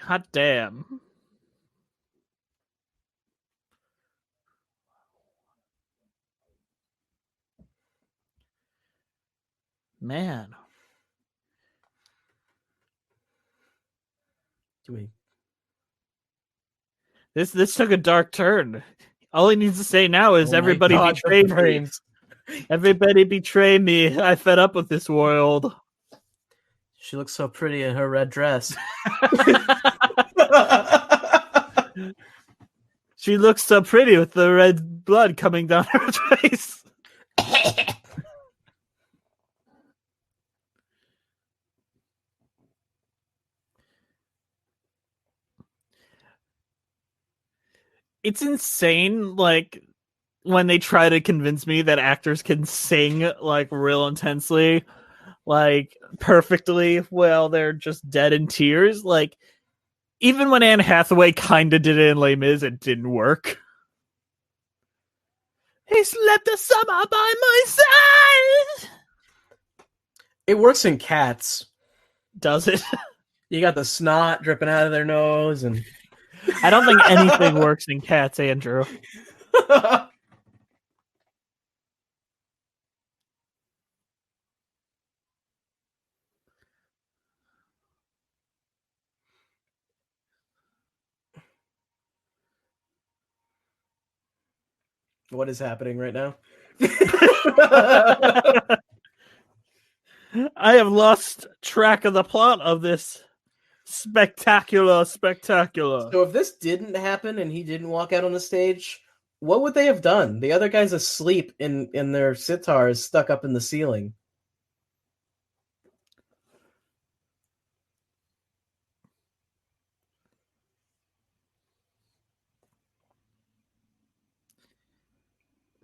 Hot damn. Man. This took a dark turn. All he needs to say now is everybody betray me. Everybody betray me. I fed up with this world. She looks so pretty in her red dress. She looks so pretty with the red blood coming down her face. It's insane, like, when they try to convince me that actors can sing, like, real intensely, like, perfectly while they're just dead in tears. Like, even when Anne Hathaway kind of did it in Les Mis, it didn't work. He slept a summer by my side! It works in Cats. Does it? You got the snot dripping out of their nose, and I don't think anything works in Cats, Andrew. What is happening right now? I have lost track of the plot of this spectacular. So if this didn't happen and he didn't walk out on the stage, what would they have done? The other guy's asleep in their sitars stuck up in the ceiling.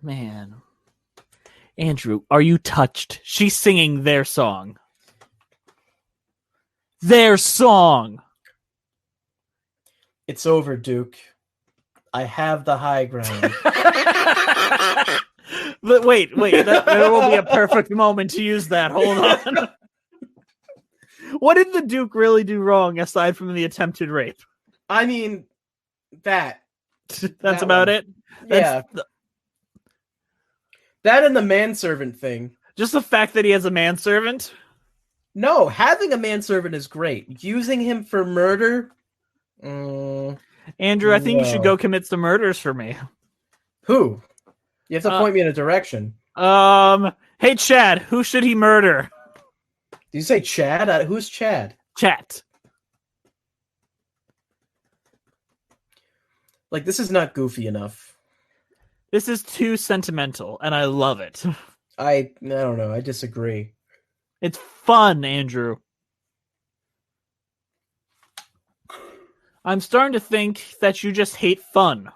Man. Andrew, are you touched? She's singing their song. Their song! It's over, Duke. I have the high ground. But wait, there will be a perfect moment to use that. Hold on. What did the Duke really do wrong aside from the attempted rape? I mean, that's about it? Yeah. That and the manservant thing. Just the fact that he has a manservant? No, having a manservant is great. Using him for murder? Andrew, I think you should go commit some murders for me. Who? You have to point me in a direction. Hey, Chad, who should he murder? Did you say Chad? Who's Chad? Chat. Like, this is not goofy enough. This is too sentimental, and I love it. I don't know. I disagree. It's fun, Andrew. I'm starting to think that you just hate fun.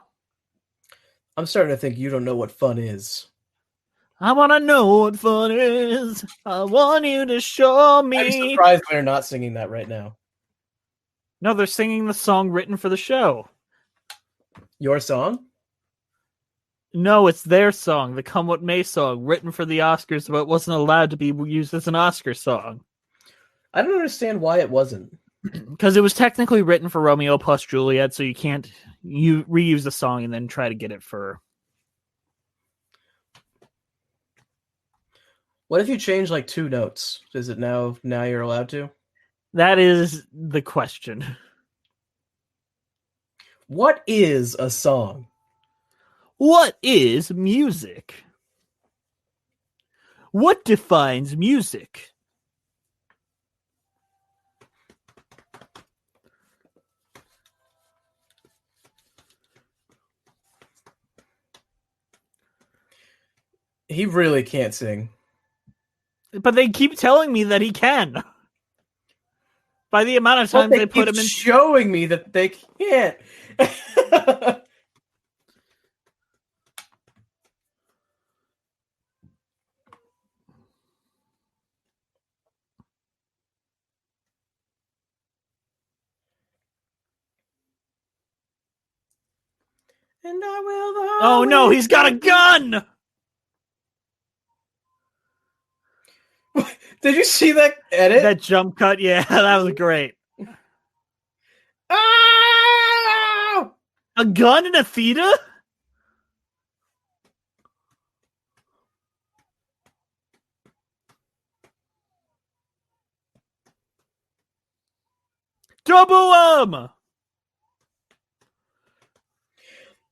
I'm starting to think you don't know what fun is. I want to know what fun is. I want you to show me. I'm surprised they're not singing that right now. No, they're singing the song written for the show. Your song? No, it's their song, the Come What May song, written for the Oscars, but it wasn't allowed to be used as an Oscar song. I don't understand why it wasn't. Because it was technically written for Romeo plus Juliet, so you can't reuse the song and then try to get it for... What if you change like 2 notes? Is it now you're allowed to? That is the question. What is a song? What is music? What defines music? He really can't sing. But they keep telling me that he can. By the amount of times they put him in... showing me that they can't. And I will. Oh no, he's got a gun! Did you see that edit? That jump cut, yeah, that was great. Ah! A gun in a theater? Double.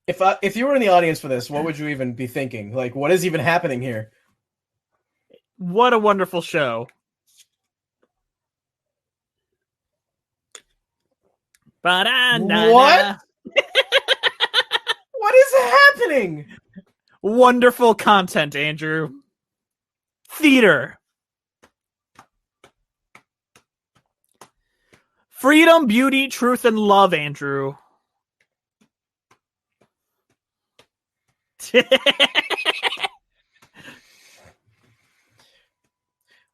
If you were in the audience for this, what would you even be thinking? Like, what is even happening here? What a wonderful show. What? What is happening? Wonderful content, Andrew. Theater. Freedom, beauty, truth, and love, Andrew.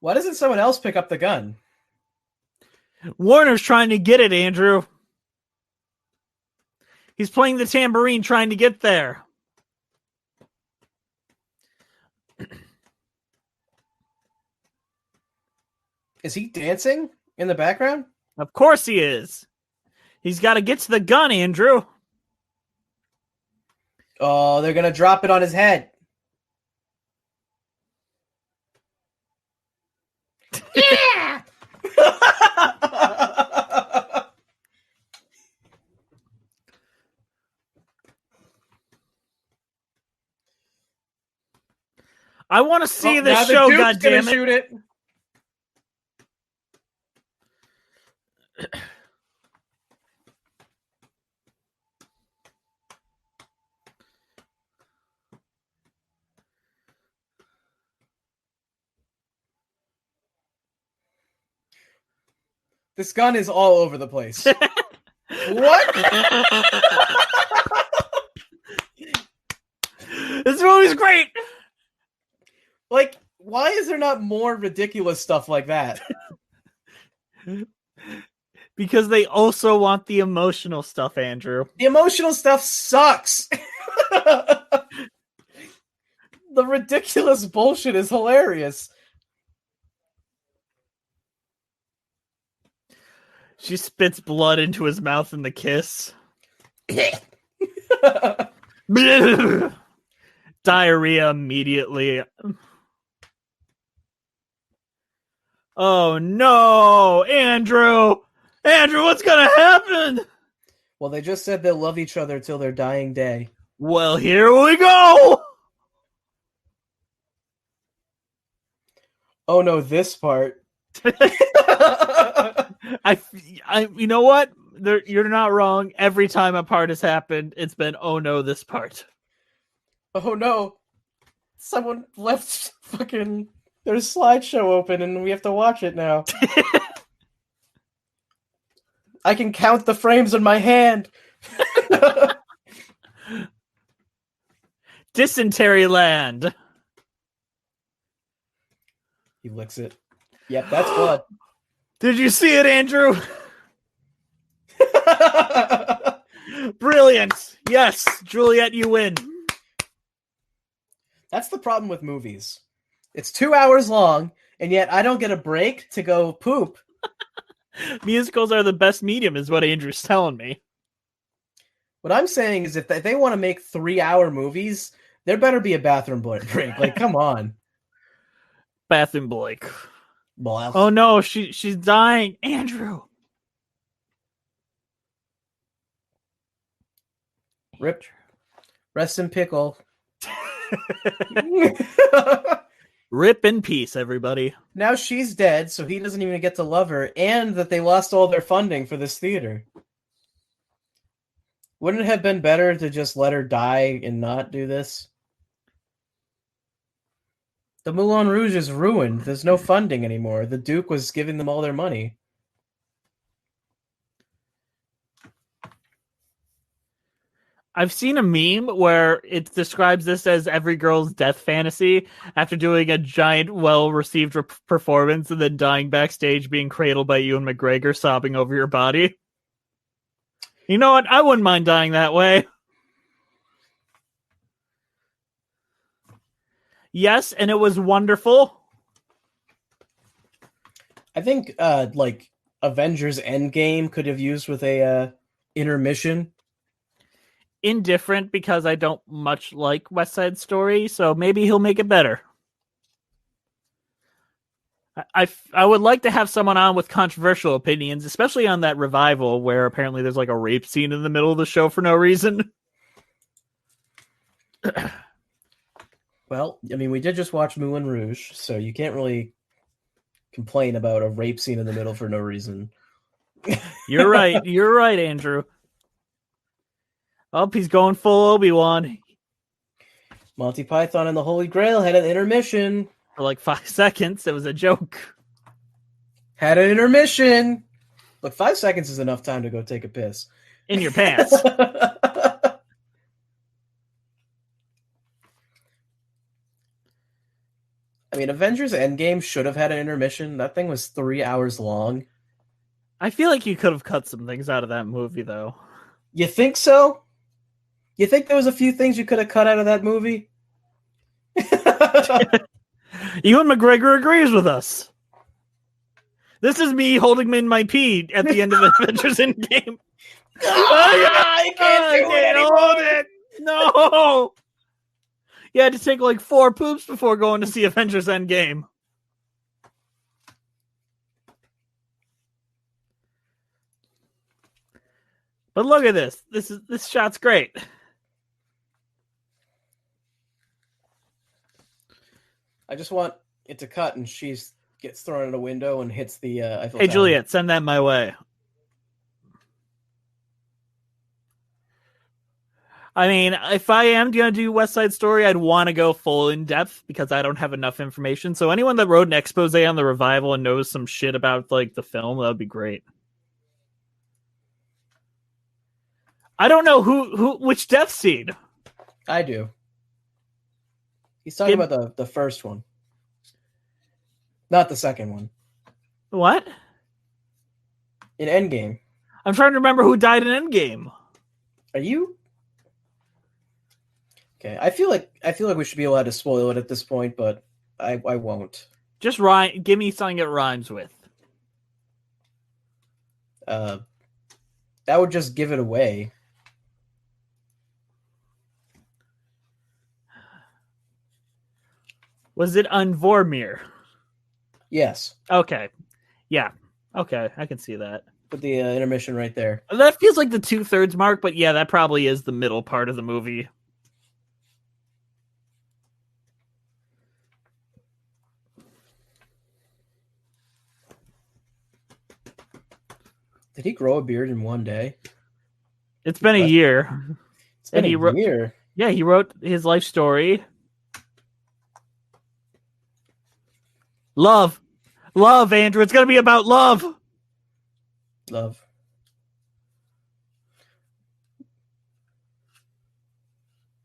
Why doesn't someone else pick up the gun? Warner's trying to get it, Andrew. He's playing the tambourine trying to get there. Is he dancing in the background? Of course he is. He's got to get to the gun, Andrew. Oh, they're going to drop it on his head. Yeah! I want to see this now show, the Duke's gonna goddammit. shoot it. This gun is all over the place. What? This movie's great. Like, why is there not more ridiculous stuff like that? Because they also want the emotional stuff, Andrew. The emotional stuff sucks. The ridiculous bullshit is hilarious. She spits blood into his mouth in the kiss. Diarrhea immediately. Oh no, Andrew! Andrew, what's gonna happen? Well, they just said they'll love each other till their dying day. Well, here we go! Oh no, this part. You know what? You're not wrong. Every time a part has happened, it's been, oh no, this part. Oh no. Someone left fucking their slideshow open and we have to watch it now. I can count the frames in my hand. Dysentery land. He licks it. Yep, that's blood. Did you see it, Andrew? Brilliant. Yes, Juliet, you win. That's the problem with movies. It's 2 hours long, and yet I don't get a break to go poop. Musicals are the best medium, is what Andrew's telling me. What I'm saying is if they want to make 3-hour movies, there better be a bathroom break. Like, come on. Bathroom Blake. Well, Oh no, she's dying. Andrew. Rip. Rest in pickle. Rip in peace, everybody. Now she's dead, so he doesn't even get to love her, and that they lost all their funding for this theater. Wouldn't it have been better to just let her die and not do this? The Moulin Rouge is ruined. There's no funding anymore. The Duke was giving them all their money. I've seen a meme where it describes this as every girl's death fantasy after doing a giant, well-received performance and then dying backstage being cradled by Ewan McGregor sobbing over your body. You know what? I wouldn't mind dying that way. Yes, and it was wonderful. I think, like, Avengers Endgame could have used with a intermission. Indifferent because I don't much like West Side Story, so maybe he'll make it better. I would like to have someone on with controversial opinions, especially on that revival where apparently there's like a rape scene in the middle of the show for no reason. Well, I mean, we did just watch Moulin Rouge, so you can't really complain about a rape scene in the middle for no reason. You're right. You're right, Andrew. Oh, he's going full Obi-Wan. Monty Python and the Holy Grail had an intermission. For like 5 seconds. It was a joke. Had an intermission. Look, 5 seconds is enough time to go take a piss. In your pants. I mean, Avengers Endgame should have had an intermission. That thing was 3 hours long. I feel like you could have cut some things out of that movie, though. You think so? You think there was a few things you could have cut out of that movie? Ewan McGregor agrees with us. This is me holding in my pee at the end of Avengers Endgame. I can't hold it. No. You had to take like 4 poops before going to see Avengers Endgame. But look at this. This shot's great. I just want it to cut and she gets thrown in a window and hits the Eiffel Hey, Tower. Juliet, send that my way. I mean, if I am going to do West Side Story, I'd want to go full in depth because I don't have enough information. So anyone that wrote an expose on the revival and knows some shit about like the film, that would be great. I don't know which death scene. I do. He's talking about the first one. Not the second one. What? In Endgame. I'm trying to remember who died in Endgame. Are you? Okay, I feel like we should be allowed to spoil it at this point, but I won't. Just give me something it rhymes with. That would just give it away. Was it on Vormir? Yes. Okay. Yeah. Okay, I can see that. Put the intermission right there. That feels like the 2/3 mark, but yeah, that probably is the middle part of the movie. Did he grow a beard in one day? It's been a year. It's been a year. Yeah, he wrote his life story. Love. Love, Andrew. It's going to be about love. Love.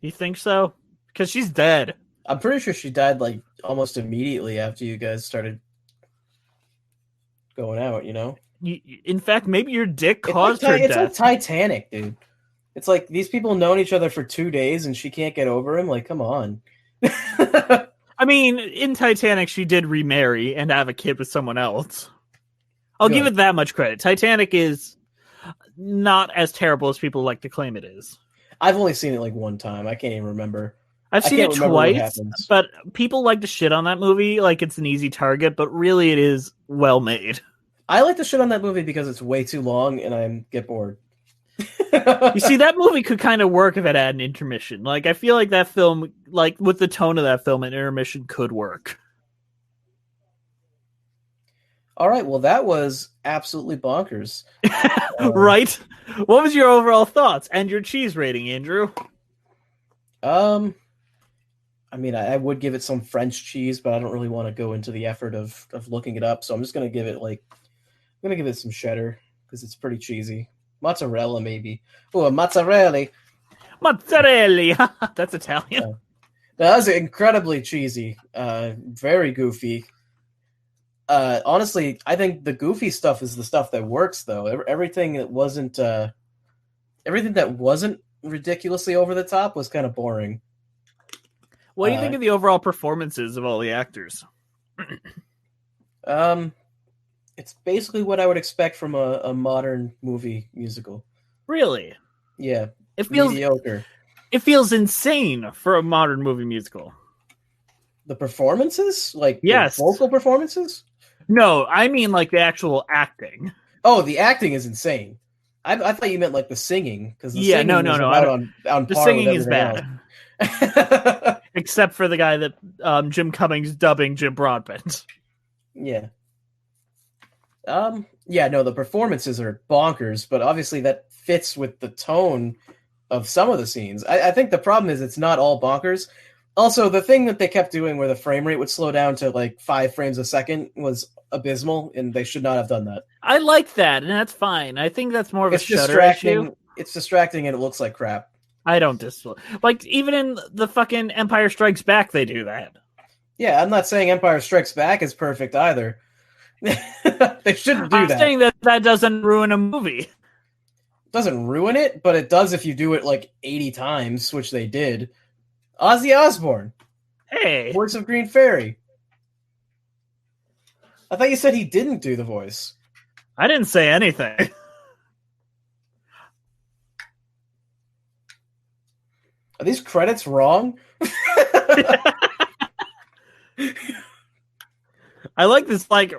You think so? Because she's dead. I'm pretty sure she died like almost immediately after you guys started going out, you know? In fact, maybe your dick caused her death. It's like Titanic, dude. It's like these people known each other for 2 days and she can't get over him. Like, come on. I mean, in Titanic, she did remarry and have a kid with someone else. I'll Good. give it that much credit. Titanic is not as terrible as people like to claim it is. I've only seen it like one time. I can't even remember. I've seen can't it remember what twice, happens. but people like to shit on that movie like it's an easy target, but really it is well made. I like to shit on that movie because it's way too long and I get bored. You see, that movie could kind of work if it had an intermission. Like, I feel like that film, like, with the tone of that film, an intermission could work. All right, well, that was absolutely bonkers. Right? What was your overall thoughts and your cheese rating, Andrew? I mean, I would give it some French cheese, but I don't really want to go into the effort of looking it up. So I'm just gonna give it some cheddar because it's pretty cheesy. Mozzarella, maybe. Oh, a mozzarella. Mozzarella. That's Italian. That was incredibly cheesy. Very goofy. Honestly, I think the goofy stuff is the stuff that works, though. Everything that wasn't ridiculously over the top was kind of boring. What do you think of the overall performances of all the actors? It's basically what I would expect from a modern movie musical. Really? Yeah. It feels mediocre. It feels insane for a modern movie musical. The performances? Like, yes. The vocal performances? No, I mean like the actual acting. Oh, the acting is insane. I thought you meant like the singing, because the singing no. on The par singing with is everything bad. else. Except for the guy that Jim Cummings dubbing Jim Broadbent. Yeah. No, the performances are bonkers, but obviously that fits with the tone of some of the scenes. I think the problem is it's not all bonkers. Also, the thing that they kept doing where the frame rate would slow down to like 5 frames a second was abysmal, and they should not have done that. I like that, and that's fine. I think that's more of a Shudder issue. It's distracting, and it looks like crap. I don't like even in the fucking Empire Strikes Back, they do that. Yeah, I'm not saying Empire Strikes Back is perfect either. They shouldn't do that. I'm saying that doesn't ruin a movie. It doesn't ruin it, but it does if you do it like 80 times, which they did. Ozzy Osbourne. Hey. Voice of Green Fairy. I thought you said he didn't do the voice. I didn't say anything. Are these credits wrong? I like this like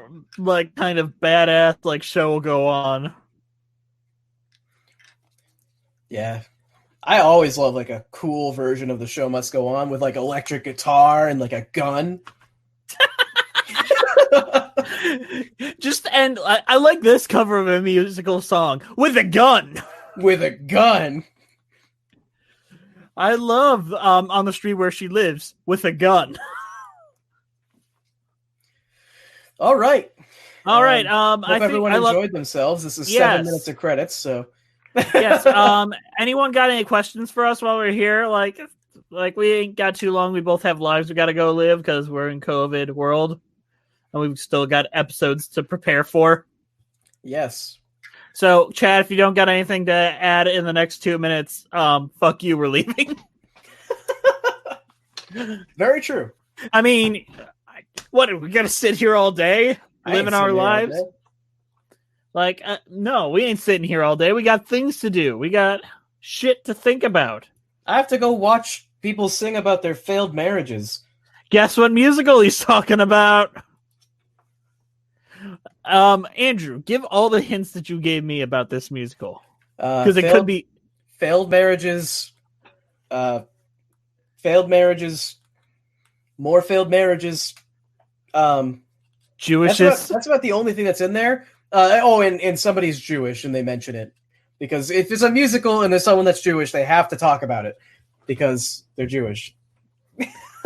kind of badass like show will go on. Yeah. I always love like a cool version of the show must go on with like electric guitar and like a gun. I like this cover of a musical song with a gun. With a gun. I love On the Street Where She Lives with a gun. All right. I hope think everyone enjoyed themselves. This is 7 minutes of credits, so yes. Anyone got any questions for us while we're here? Like we ain't got too long. We both have lives we got to go live because we're in COVID world, and we've still got episodes to prepare for. Yes. So, Chad, if you don't got anything to add in the next 2 minutes, fuck you, we're leaving. Very true. I mean, what, are we going to sit here all day, living our lives? Like, no, we ain't sitting here all day. We got things to do. We got shit to think about. I have to go watch people sing about their failed marriages. Guess what musical he's talking about? Andrew, give all the hints that you gave me about this musical. Because it could be... Failed marriages, more failed marriages. Jewish. That's about the only thing that's in there. And somebody's Jewish, and they mention it. Because if it's a musical and there's someone that's Jewish, they have to talk about it. Because they're Jewish.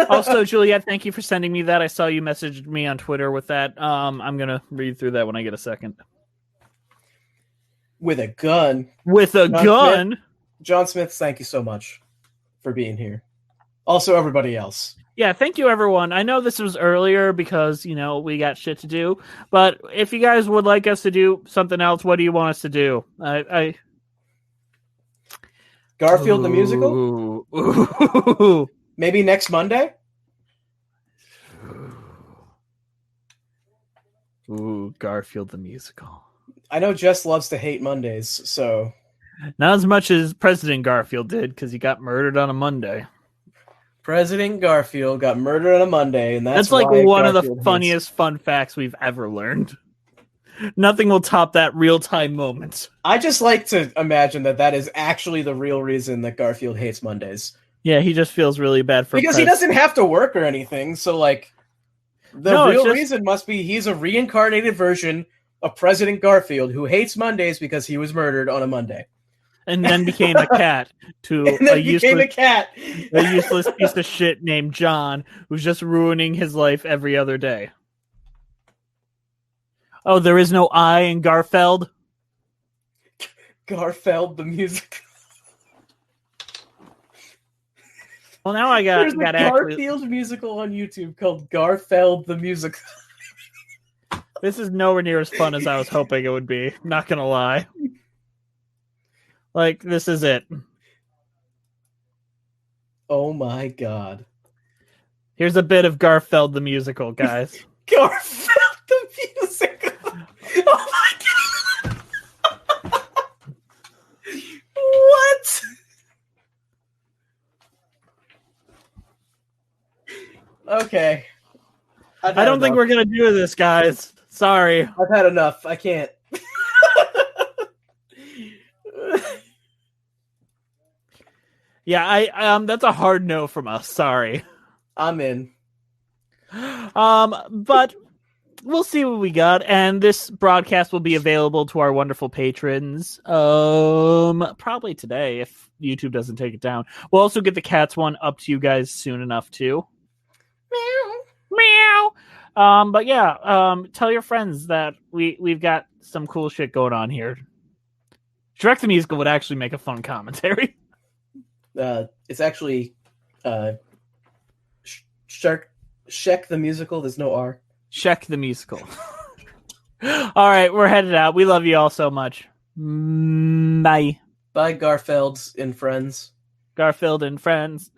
Also, Juliet, thank you for sending me that. I saw you messaged me on Twitter with that. I'm going to read through that when I get a second. With a gun. With a gun? John Smith, thank you so much for being here. Also, everybody else. Yeah, thank you, everyone. I know this was earlier because, we got shit to do. But if you guys would like us to do something else, what do you want us to do? Garfield the musical? Ooh. Maybe next Monday? Ooh, Garfield the musical. I know Jess loves to hate Mondays, so Not as much as President Garfield did, because he got murdered on a Monday. President Garfield got murdered on a Monday, and that's like why one of the Garfield funniest fun facts we've ever learned. Nothing will top that real-time moment. I just like to imagine that is actually the real reason that Garfield hates Mondays. Yeah, he just feels really bad for because he doesn't have to work or anything. So, like, the real reason must be he's a reincarnated version of President Garfield who hates Mondays because he was murdered on a Monday. And then became a cat to a useless piece of shit named John, who's just ruining his life every other day. Oh, there is no I in Garfeld? Garfeld the music. Well, now I got There's a Garfield actually... musical on YouTube called Garfeld the music. This is nowhere near as fun as I was hoping it would be. Not gonna lie. Like, this is it. Oh my god. Here's a bit of Garfeld the musical, guys. Garfeld the musical. Oh my god. What? Okay. I don't think we're going to do this, guys. Sorry. I've had enough. I can't. Yeah, I that's a hard no from us. Sorry. I'm in. But we'll see what we got, and this broadcast will be available to our wonderful patrons probably today if YouTube doesn't take it down. We'll also get the cats one up to you guys soon enough too. Meow. But yeah, tell your friends that we've got some cool shit going on here. Shrek the Musical would actually make a fun commentary. It's actually Shek the Musical. There's no R. Shek the Musical. All right, we're headed out. We love you all so much. Bye. Bye, Garfield and friends. Garfield and friends.